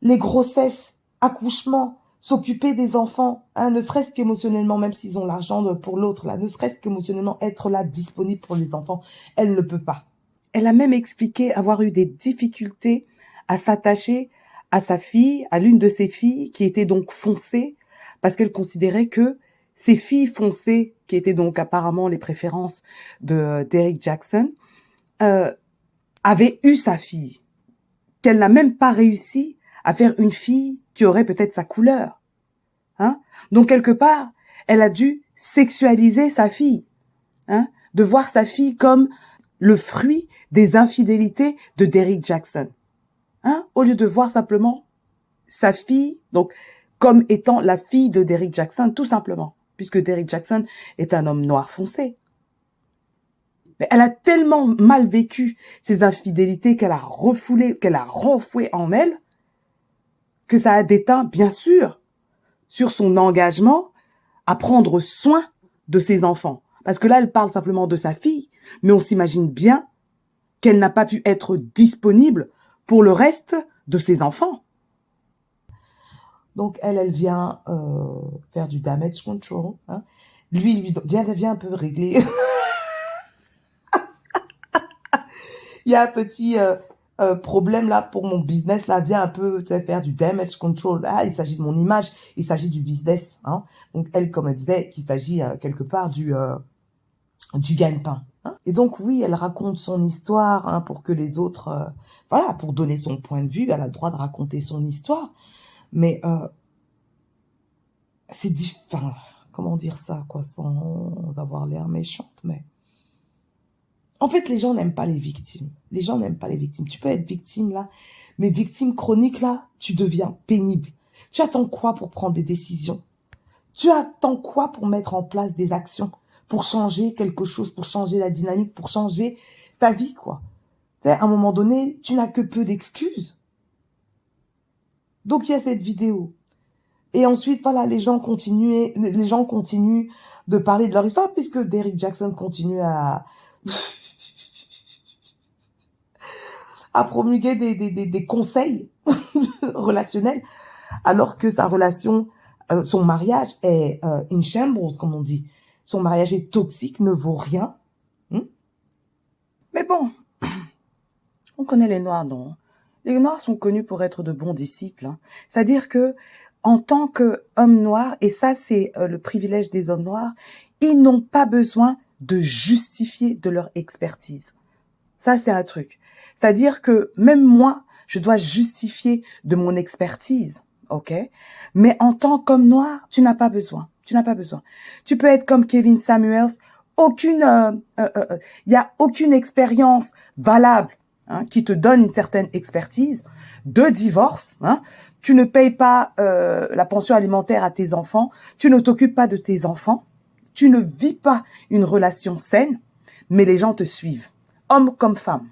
Les grossesses, accouchements, s'occuper des enfants, ne serait-ce qu'émotionnellement, même s'ils ont l'argent pour l'autre, là, ne serait-ce qu'émotionnellement, être là, disponible pour les enfants, elle ne peut pas. Elle a même expliqué avoir eu des difficultés à s'attacher à sa fille, à l'une de ses filles, qui était donc foncée, parce qu'elle considérait que ces filles foncées, qui étaient donc apparemment les préférences d'Eric Jackson, avaient eu sa fille, qu'elle n'a même pas réussi à faire une fille qui aurait peut-être sa couleur. Donc quelque part, elle a dû sexualiser sa fille, de voir sa fille comme le fruit des infidélités de Derrick Jackson, au lieu de voir simplement sa fille, donc comme étant la fille de Derrick Jackson, tout simplement, puisque Derrick Jackson est un homme noir foncé. Mais elle a tellement mal vécu ces infidélités qu'elle a refoulé, qu'elle a renfoué en elle, que ça a déteint, bien sûr, sur son engagement à prendre soin de ses enfants. Parce que là, elle parle simplement de sa fille, mais on s'imagine bien qu'elle n'a pas pu être disponible pour le reste de ses enfants. Donc, elle vient faire du damage control. Lui vient un peu régler. Il y a un petit problème là pour mon business. Là, viens un peu faire du damage control. Il s'agit de mon image. Il s'agit du business. Donc, elle, comme elle disait, qu'il s'agit quelque part du gagne-pain. Et donc, oui, elle raconte son histoire pour que les autres... voilà, pour donner son point de vue. Elle a le droit de raconter son histoire. Mais c'est différent. Comment dire ça, quoi, sans avoir l'air méchante, mais... En fait, les gens n'aiment pas les victimes. Les gens n'aiment pas les victimes. Tu peux être victime, là, mais victime chronique, là, tu deviens pénible. Tu attends quoi pour prendre des décisions? Tu attends quoi pour mettre en place des actions? Pour changer quelque chose, pour changer la dynamique, pour changer ta vie, quoi. À un moment donné, tu n'as que peu d'excuses. Donc, il y a cette vidéo. Et ensuite, voilà, les gens continuent de parler de leur histoire, puisque Derrick Jackson continue à promulguer des conseils relationnels, alors que sa relation, son mariage est in shambles, comme on dit. Son mariage est toxique, ne vaut rien. Mais bon, on connaît les Noirs, non? Les Noirs sont connus pour être de bons disciples. C'est-à-dire que, en tant qu'hommes noirs, et ça c'est le privilège des hommes noirs, ils n'ont pas besoin de justifier de leur expertise. Ça c'est un truc. C'est-à-dire que même moi, je dois justifier de mon expertise, ok? Mais en tant qu'homme noir, tu n'as pas besoin. Tu n'as pas besoin. Tu peux être comme Kevin Samuels, il y a aucune expérience valable qui te donne une certaine expertise de divorce. Tu ne payes pas la pension alimentaire à tes enfants. Tu ne t'occupes pas de tes enfants. Tu ne vis pas une relation saine, mais les gens te suivent, hommes comme femmes.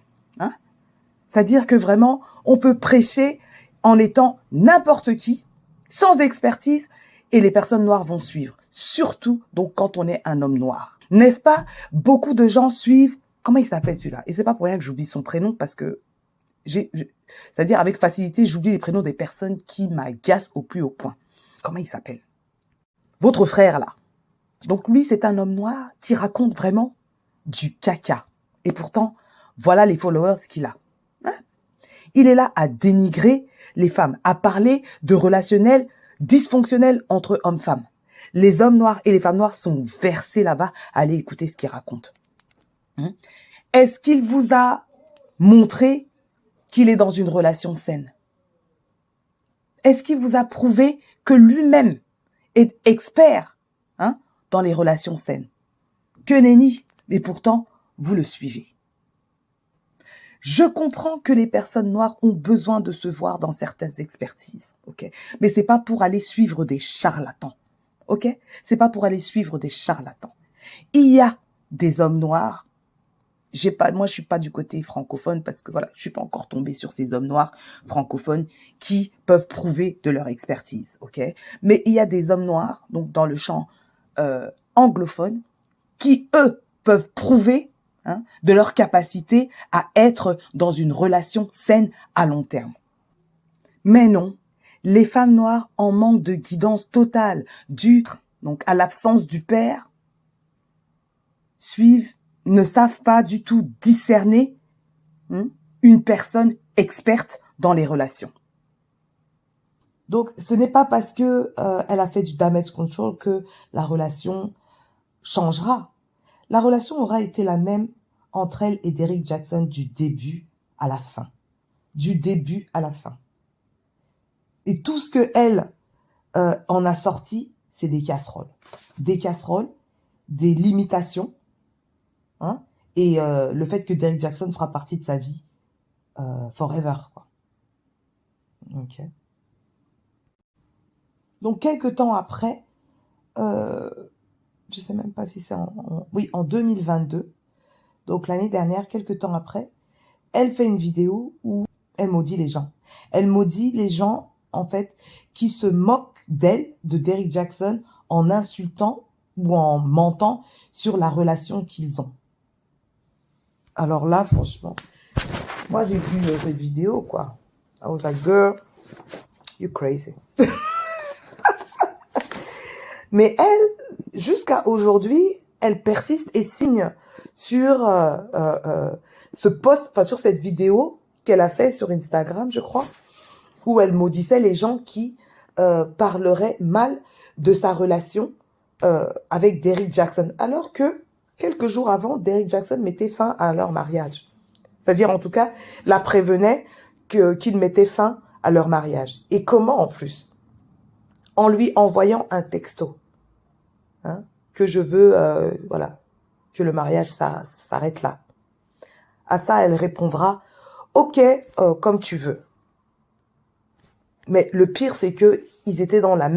C'est-à-dire que vraiment, on peut prêcher en étant n'importe qui, sans expertise, et les personnes noires vont suivre. Surtout, donc, quand on est un homme noir. N'est-ce pas? Beaucoup de gens suivent... Comment il s'appelle celui-là? Et c'est pas pour rien que j'oublie son prénom, parce que... c'est-à-dire, avec facilité, j'oublie les prénoms des personnes qui m'agacent au plus haut point. Comment il s'appelle? Votre frère, là. Donc, lui, c'est un homme noir qui raconte vraiment du caca. Et pourtant, voilà les followers qu'il a. Il est là à dénigrer les femmes, à parler de relationnels dysfonctionnels entre hommes-femmes. Les hommes noirs et les femmes noires sont versés là-bas. Allez écouter ce qu'il raconte. Est-ce qu'il vous a montré qu'il est dans une relation saine? Est-ce qu'il vous a prouvé que lui-même est expert dans les relations saines? Que nenni, mais pourtant, vous le suivez. Je comprends que les personnes noires ont besoin de se voir dans certaines expertises, ok? Mais c'est pas pour aller suivre des charlatans, ok? C'est pas pour aller suivre des charlatans. Il y a des hommes noirs. Moi, je suis pas du côté francophone parce que voilà, je suis pas encore tombée sur ces hommes noirs francophones qui peuvent prouver de leur expertise, ok? Mais il y a des hommes noirs, donc dans le champ anglophone, qui eux peuvent prouver de leur capacité à être dans une relation saine à long terme. Mais non, les femmes noires en manque de guidance totale due donc à l'absence du père ne savent pas du tout discerner une personne experte dans les relations. Donc, ce n'est pas parce que elle a fait du damage control que la relation changera. La relation aura été la même entre elle et Derrick Jaxn du début à la fin. Du début à la fin. Et tout ce que elle en a sorti, c'est des casseroles. Des casseroles, des limitations, et le fait que Derrick Jaxn fera partie de sa vie forever, quoi. Ok. Donc, quelques temps après, je sais même pas si c'est en 2022, donc l'année dernière, quelques temps après, elle fait une vidéo où elle maudit les gens. Elle maudit les gens, en fait, qui se moquent d'elle, de Derrick Jaxn, en insultant ou en mentant sur la relation qu'ils ont. Alors là, franchement, moi j'ai vu cette vidéo, quoi. I was like, girl, you crazy. Mais elle, jusqu'à aujourd'hui, elle persiste et signe sur ce post, enfin sur cette vidéo qu'elle a fait sur Instagram, je crois, où elle maudissait les gens qui parleraient mal de sa relation avec Derrick Jaxn, alors que quelques jours avant, Derrick Jaxn mettait fin à leur mariage. C'est-à-dire, en tout cas, la prévenait qu'il mettait fin à leur mariage. Et comment, en plus? En lui envoyant un texto. Que je veux, voilà, que le mariage s'arrête là. À ça, elle répondra, ok, comme tu veux. Mais le pire, c'est que ils étaient dans le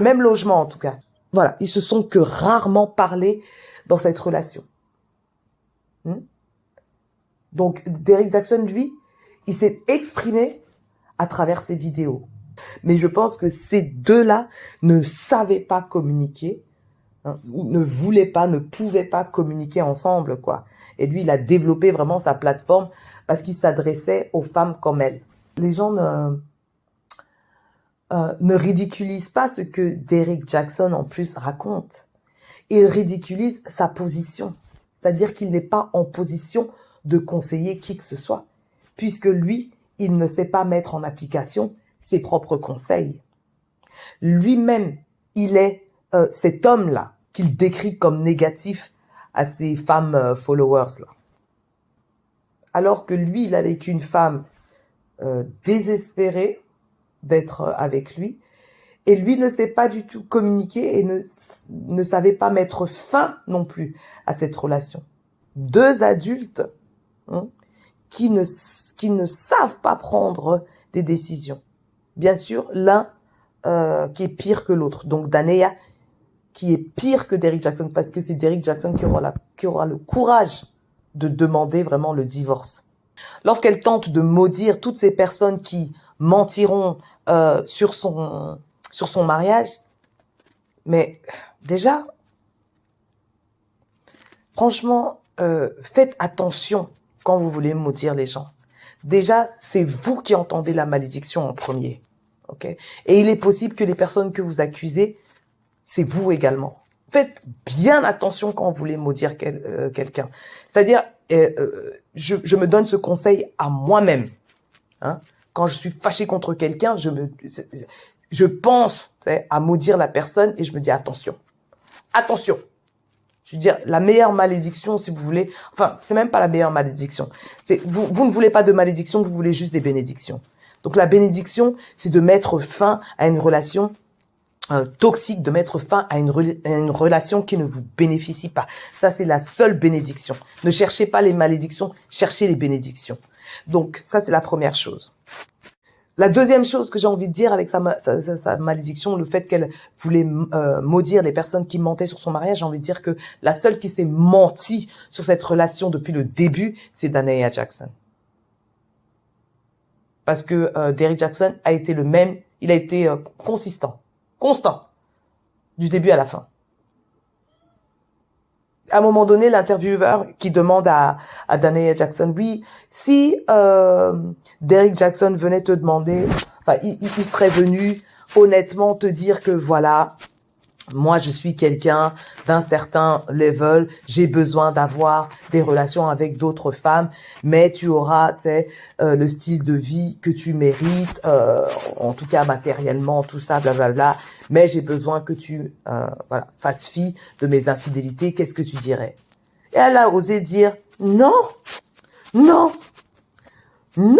même logement, en tout cas. Voilà, ils se sont que rarement parlé dans cette relation. Donc, Derrick Jaxn, lui, il s'est exprimé à travers ses vidéos. Mais je pense que ces deux-là ne savaient pas communiquer, ne voulaient pas, ne pouvaient pas communiquer ensemble, quoi. Et lui, il a développé vraiment sa plateforme parce qu'il s'adressait aux femmes comme elle. Les gens ne ridiculisent pas ce que Derrick Jaxn, en plus, raconte. Ils ridiculisent sa position. C'est-à-dire qu'il n'est pas en position de conseiller qui que ce soit, puisque lui, il ne sait pas mettre en application ses propres conseils. Lui-même, il est cet homme-là qu'il décrit comme négatif à ses femmes followers-là. Alors que lui, il a vécu une femme désespérée d'être avec lui, et lui ne sait pas du tout communiquer et ne savait pas mettre fin non plus à cette relation. Deux adultes qui ne savent pas prendre des décisions. Bien sûr, l'un qui est pire que l'autre. Donc, Danae, qui est pire que Derrick Jaxn, parce que c'est Derrick Jaxn qui aura le courage de demander vraiment le divorce. Lorsqu'elle tente de maudire toutes ces personnes qui mentiront sur son mariage, mais déjà, franchement, faites attention quand vous voulez maudire les gens. Déjà, c'est vous qui entendez la malédiction en premier. Okay? Et il est possible que les personnes que vous accusez, c'est vous également. Faites bien attention quand vous voulez maudire quelqu'un. C'est-à-dire, je me donne ce conseil à moi-même. Quand je suis fâchée contre quelqu'un, je pense à maudire la personne et je me dis attention. Attention. Je veux dire, la meilleure malédiction, si vous voulez, enfin, c'est même pas la meilleure malédiction. Vous ne voulez pas de malédiction, vous voulez juste des bénédictions. Donc la bénédiction, c'est de mettre fin à une relation toxique, de mettre fin à une relation qui ne vous bénéficie pas. Ça, c'est la seule bénédiction. Ne cherchez pas les malédictions, cherchez les bénédictions. Donc ça, c'est la première chose. La deuxième chose que j'ai envie de dire avec sa malédiction, le fait qu'elle voulait maudire les personnes qui mentaient sur son mariage, j'ai envie de dire que la seule qui s'est menti sur cette relation depuis le début, c'est Danae Jackson. Parce que Derrick Jackson a été le même, il a été constant, du début à la fin. À un moment donné, l'intervieweur qui demande à Danae Jackson, oui, si Derrick Jackson venait te demander, enfin, il serait venu honnêtement te dire que voilà, moi je suis quelqu'un d'un certain level, j'ai besoin d'avoir des relations avec d'autres femmes, mais tu auras, tu sais, le style de vie que tu mérites, en tout cas matériellement, tout ça, blablabla. Mais j'ai besoin que tu, voilà, fasses fi de mes infidélités. Qu'est-ce que tu dirais? Et elle a osé dire non, non, non.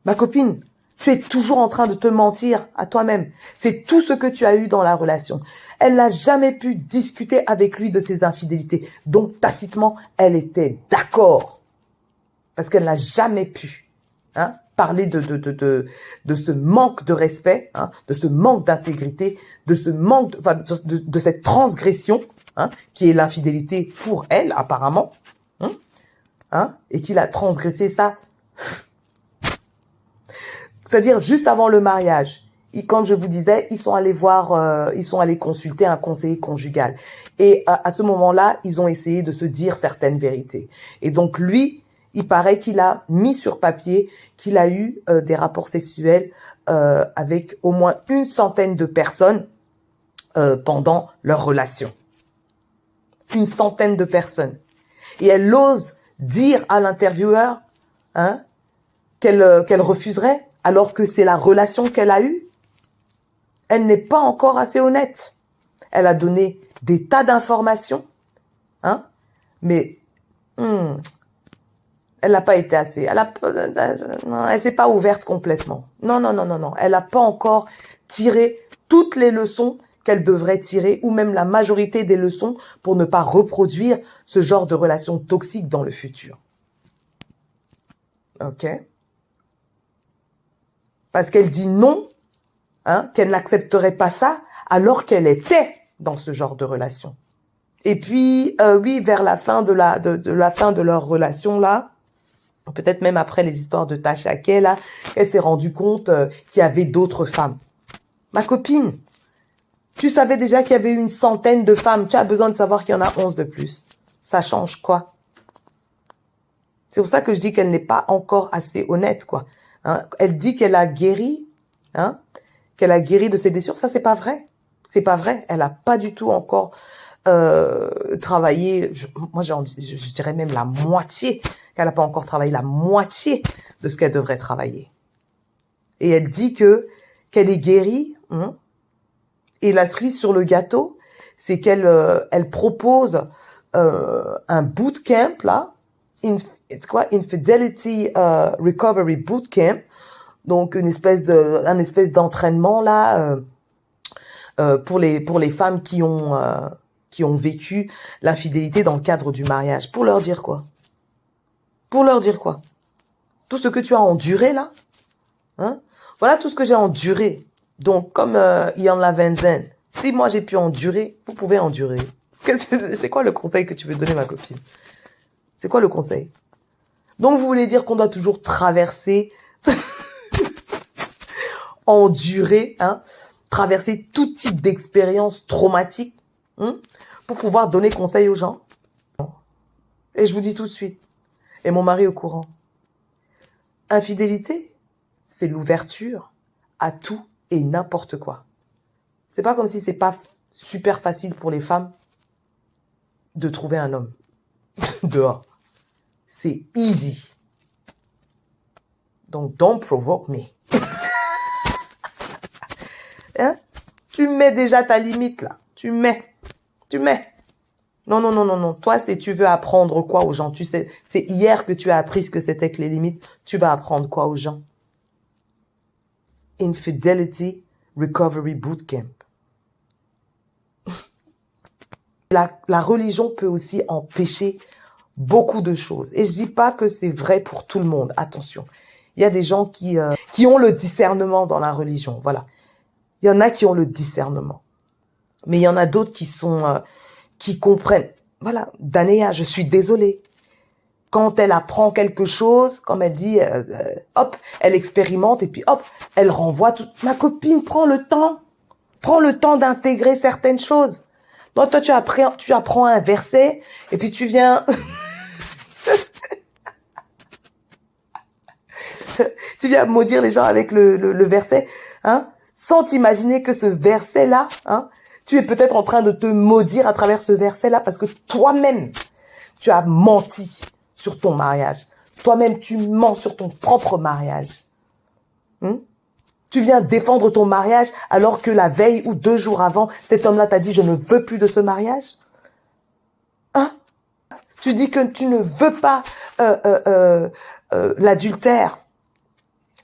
Ma copine, tu es toujours en train de te mentir à toi-même. C'est tout ce que tu as eu dans la relation. Elle n'a jamais pu discuter avec lui de ses infidélités. Donc, tacitement, elle était d'accord. Parce qu'elle n'a jamais pu parler de ce manque de respect, de ce manque d'intégrité, de ce manque, enfin, de cette transgression, qui est l'infidélité pour elle, apparemment. Et qu'il a transgressé ça. C'est-à-dire juste avant le mariage, comme je vous disais, ils sont allés consulter un conseiller conjugal. Et à ce moment-là, ils ont essayé de se dire certaines vérités. Et donc lui, il paraît qu'il a mis sur papier qu'il a eu des rapports sexuels avec au moins 100 de personnes pendant leur relation. 100 de personnes. Et elle ose dire à l'intervieweur qu'elle refuserait, alors que c'est la relation qu'elle a eue. Elle n'est pas encore assez honnête. Elle a donné des tas d'informations, mais elle n'a pas été assez. Elle s'est pas ouverte complètement. Non. Elle n'a pas encore tiré toutes les leçons qu'elle devrait tirer, ou même la majorité des leçons, pour ne pas reproduire ce genre de relation toxique dans le futur. Ok? Parce qu'elle dit non, qu'elle n'accepterait pas ça, alors qu'elle était dans ce genre de relation. Et puis, oui, vers la fin de la fin de leur relation là, peut-être même après les histoires de Tasha K là, elle s'est rendue compte qu'il y avait d'autres femmes. Ma copine, tu savais déjà qu'il y avait 100 de femmes, tu as besoin de savoir qu'il y en a 11 de plus. Ça change quoi? C'est pour ça que je dis qu'elle n'est pas encore assez honnête, quoi. Elle dit qu'elle a guéri, qu'elle a guéri de ses blessures. Ça, c'est pas vrai. C'est pas vrai. Elle a pas du tout encore travaillé. Moi, je dirais même la moitié. Qu'elle n'a pas encore travaillé la moitié de ce qu'elle devrait travailler. Et elle dit qu'elle est guérie. Et la cerise sur le gâteau, c'est qu'elle propose un bootcamp là. C'est quoi? Infidelity Recovery Bootcamp. Donc, un espèce d'entraînement là pour les femmes qui ont vécu l'infidélité dans le cadre du mariage. Pour leur dire quoi? Pour leur dire quoi? Tout ce que tu as enduré là, voilà tout ce que j'ai enduré. Donc, comme Ian Lavenzen, si moi j'ai pu endurer, vous pouvez endurer. C'est quoi le conseil que tu veux donner, ma copine? C'est quoi le conseil? Donc, vous voulez dire qu'on doit toujours traverser, endurer, traverser tout type d'expérience traumatique pour pouvoir donner conseil aux gens? Et je vous dis tout de suite, et mon mari est au courant, infidélité, c'est l'ouverture à tout et n'importe quoi. C'est pas comme si c'est pas super facile pour les femmes de trouver un homme dehors. C'est easy. Donc, don't provoke me. Tu mets déjà ta limite, là. Tu mets. Non. Toi, tu veux apprendre quoi aux gens? Tu sais, c'est hier que tu as appris ce que c'était que les limites. Tu vas apprendre quoi aux gens? Infidelity Recovery Bootcamp. La religion peut aussi empêcher beaucoup de choses. Et je dis pas que c'est vrai pour tout le monde. Attention. Il y a des gens qui ont le discernement dans la religion. Voilà. Il y en a qui ont le discernement. Mais il y en a d'autres qui comprennent. Voilà. Danéa, je suis désolée. Quand elle apprend quelque chose, comme elle dit, hop, elle expérimente et puis hop, elle renvoie tout. Ma copine, prends le temps. Prends le temps d'intégrer certaines choses. Donc toi, tu apprends un verset et puis tu viens... tu viens maudire les gens avec le verset, hein, sans t'imaginer que ce verset-là, hein, tu es peut-être en train de te maudire à travers ce verset-là parce que toi-même, tu as menti sur ton mariage. Toi-même, tu mens sur ton propre mariage. Tu viens défendre ton mariage alors que la veille ou 2 jours avant, cet homme-là t'a dit « je ne veux plus de ce mariage ». Hein? Tu dis que tu ne veux pas l'adultère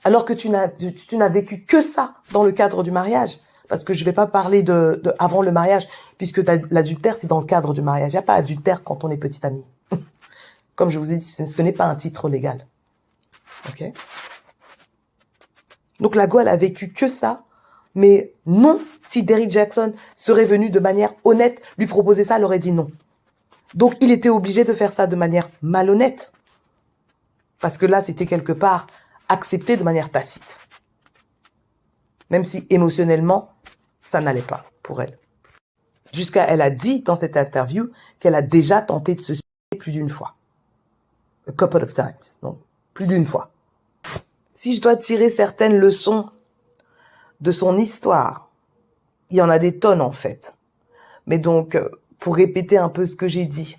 alors que tu n'as vécu que ça dans le cadre du mariage. Parce que je vais pas parler de avant le mariage, puisque l'adultère, c'est dans le cadre du mariage. Il n'y a pas adultère quand on est petit ami. Comme je vous ai dit, ce n'est pas un titre légal. Ok? Donc la go, elle a vécu que ça. Mais non, si Derrick Jackson serait venu de manière honnête lui proposer ça, elle aurait dit non. Donc il était obligé de faire ça de manière malhonnête. Parce que là, c'était quelque part accepté de manière tacite. Même si émotionnellement, ça n'allait pas pour elle. Elle a dit dans cette interview qu'elle a déjà tenté de se suicider plus d'une fois. A couple of times. Donc, plus d'une fois. Si je dois tirer certaines leçons de son histoire, il y en a des tonnes en fait. Mais donc, pour répéter un peu ce que j'ai dit,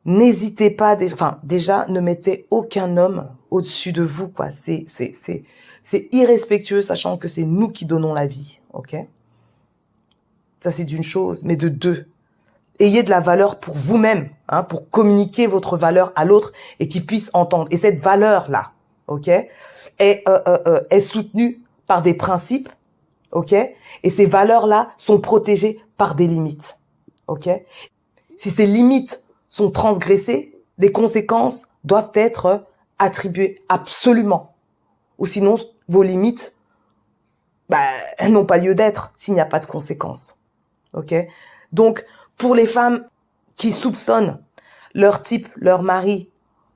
n'hésitez pas, déjà, ne mettez aucun homme au-dessus de vous, quoi. C'est irrespectueux, sachant que c'est nous qui donnons la vie, ok? Ça, c'est d'une chose, mais de deux. Ayez de la valeur pour vous-même, hein, pour communiquer votre valeur à l'autre et qu'il puisse entendre. Et cette valeur-là, ok, est soutenue par des principes, ok? Et ces valeurs-là sont protégées par des limites, ok? Si ces limites sont transgressées, des conséquences doivent être attribuées absolument. Ou sinon, vos limites, elles n'ont pas lieu d'être s'il n'y a pas de conséquences. Ok? Donc, pour les femmes qui soupçonnent leur type, leur mari,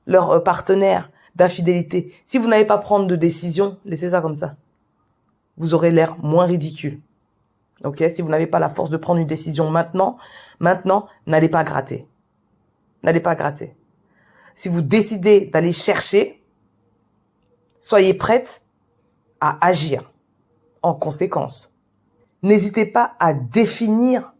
leur partenaire d'infidélité, si vous n'allez pas prendre de décision, laissez ça comme ça. Vous aurez l'air moins ridicule. Ok? Si vous n'avez pas la force de prendre une décision maintenant, n'allez pas gratter. N'allez pas gratter. Si vous décidez d'aller chercher, soyez prête à agir en conséquence. N'hésitez pas à définir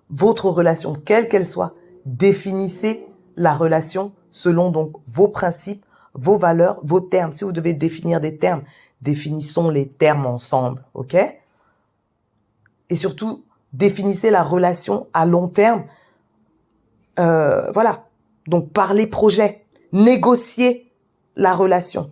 votre relation, quelle qu'elle soit. Définissez la relation selon donc vos principes, vos valeurs, vos termes. Si vous devez définir des termes, définissons les termes ensemble, ok? Et surtout, définissez la relation à long terme. Voilà. Donc, par les projets, négociez la relation.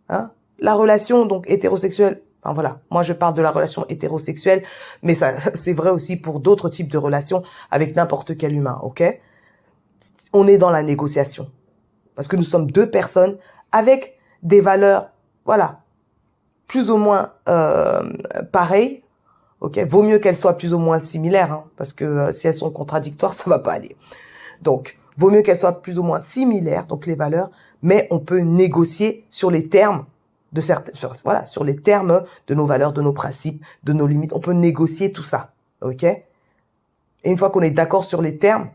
Hein? La relation donc hétérosexuelle. Enfin, voilà, moi je parle de la relation hétérosexuelle, mais ça c'est vrai aussi pour d'autres types de relations avec n'importe quel humain, ok? On est dans la négociation. Parce que nous sommes deux personnes avec des valeurs, voilà, plus ou moins pareilles, ok? Vaut mieux qu'elles soient plus ou moins similaires, hein, parce que si elles sont contradictoires, ça va pas aller. Donc, vaut mieux qu'elles soient plus ou moins similaires, donc les valeurs, mais on peut négocier sur les termes de certaines, voilà, sur les termes de nos valeurs, de nos principes, de nos limites. On peut négocier tout ça, ok? Et une fois qu'on est d'accord sur les termes,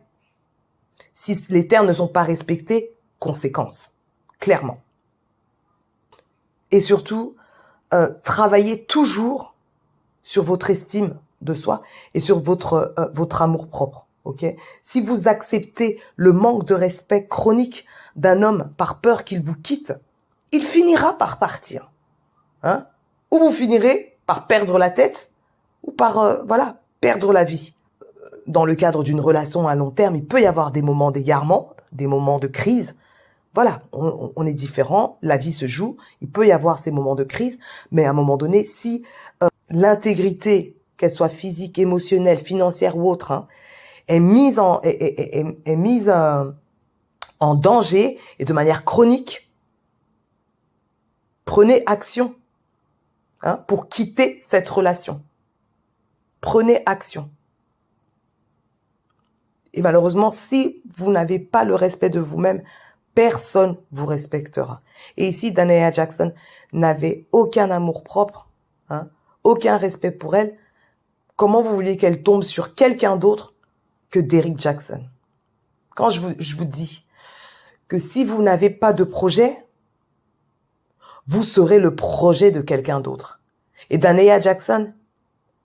si les termes ne sont pas respectés, conséquences, clairement. Et surtout, travaillez toujours sur votre estime de soi et sur votre amour propre, ok? Si vous acceptez le manque de respect chronique d'un homme par peur qu'il vous quitte, il finira par partir. Hein? Ou vous finirez par perdre la tête, ou par, perdre la vie. Dans le cadre d'une relation à long terme, il peut y avoir des moments d'égarement, des moments de crise. voilà, on est différents, la vie se joue, il peut y avoir ces moments de crise, mais à un moment donné, si l'intégrité, qu'elle soit physique, émotionnelle, financière ou autre, hein, est mise en danger et de manière chronique, prenez action hein, pour quitter cette relation. Prenez action. Et malheureusement, si vous n'avez pas le respect de vous-même, personne vous respectera. Et ici, Danae Jackson n'avait aucun amour-propre, hein, aucun respect pour elle. Comment vous voulez qu'elle tombe sur quelqu'un d'autre que Derrick Jackson? Quand je vous dis que si vous n'avez pas de projet, vous serez le projet de quelqu'un d'autre. Et Danae Jackson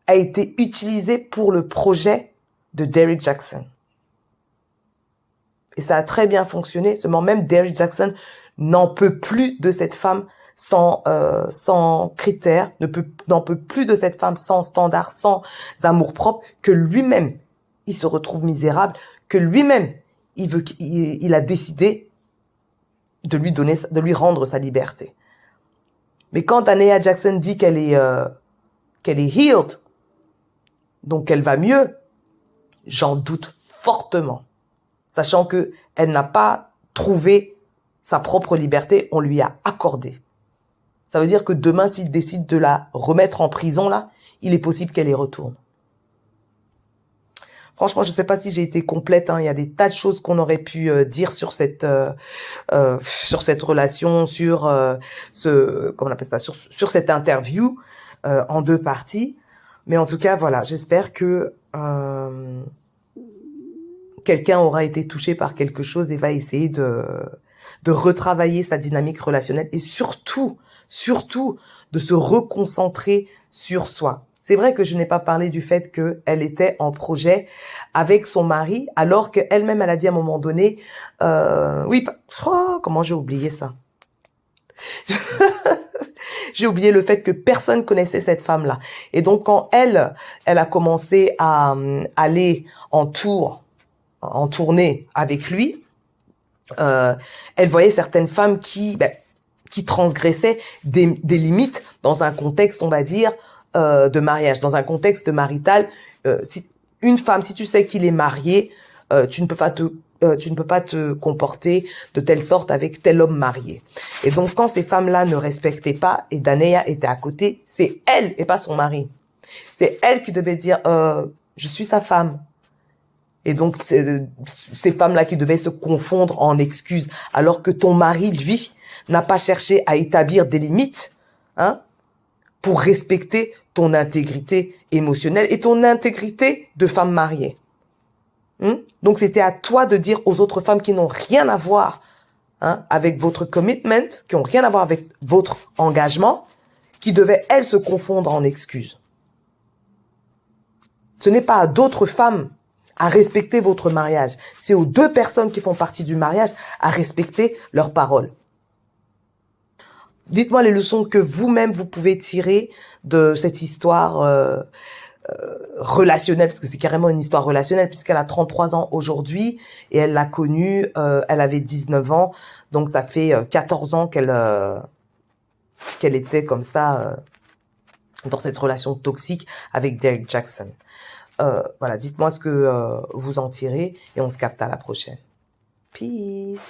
a été utilisée pour le projet de Derrick Jackson. Et ça a très bien fonctionné, seulement même Derrick Jackson n'en peut plus de cette femme sans critères, n'en peut plus de cette femme sans standard, sans amour-propre, que lui-même, il se retrouve misérable, que lui-même, il a décidé de lui rendre sa liberté. Mais quand Danae Jackson dit qu'elle est healed, donc qu'elle va mieux, j'en doute fortement. Sachant que elle n'a pas trouvé sa propre liberté, on lui a accordé. Ça veut dire que demain, s'il décide de la remettre en prison, là, il est possible qu'elle y retourne. Franchement, je ne sais pas si j'ai été complète. Hein. Il y a des tas de choses qu'on aurait pu dire sur cette relation, sur comment on appelle ça, sur cette interview en 2 parties. Mais en tout cas, voilà, j'espère que quelqu'un aura été touché par quelque chose et va essayer de retravailler sa dynamique relationnelle et surtout de se reconcentrer sur soi. C'est vrai que je n'ai pas parlé du fait qu'elle était en projet avec son mari, alors qu'elle-même, elle a dit à un moment donné, comment j'ai oublié ça? J'ai oublié le fait que personne connaissait cette femme-là. Et donc, quand elle a commencé à aller en tournée avec lui, elle voyait certaines femmes qui transgressaient des limites dans un contexte, on va dire, de mariage, dans un contexte marital. Si tu sais qu'il est marié, tu ne peux pas te comporter de telle sorte avec tel homme marié. Et donc, quand ces femmes-là ne respectaient pas, et Danae était à côté, c'est elle et pas son mari. C'est elle qui devait dire, je suis sa femme. Et donc, c'est ces femmes-là qui devaient se confondre en excuses, alors que ton mari, lui, n'a pas cherché à établir des limites, hein, pour respecter ton intégrité émotionnelle et ton intégrité de femme mariée. Donc, c'était à toi de dire aux autres femmes qui n'ont rien à voir avec votre commitment, qui n'ont rien à voir avec votre engagement, qui devaient, elles, se confondre en excuses. Ce n'est pas à d'autres femmes à respecter votre mariage. C'est aux 2 personnes qui font partie du mariage à respecter leurs paroles. Dites-moi les leçons que vous-même vous pouvez tirer de cette histoire relationnelle, parce que c'est carrément une histoire relationnelle, puisqu'elle a 33 ans aujourd'hui et elle l'a connue, elle avait 19 ans, donc ça fait 14 ans qu'elle était comme ça dans cette relation toxique avec Derrick Jackson. Voilà, dites-moi ce que vous en tirez et on se capte à la prochaine. Peace.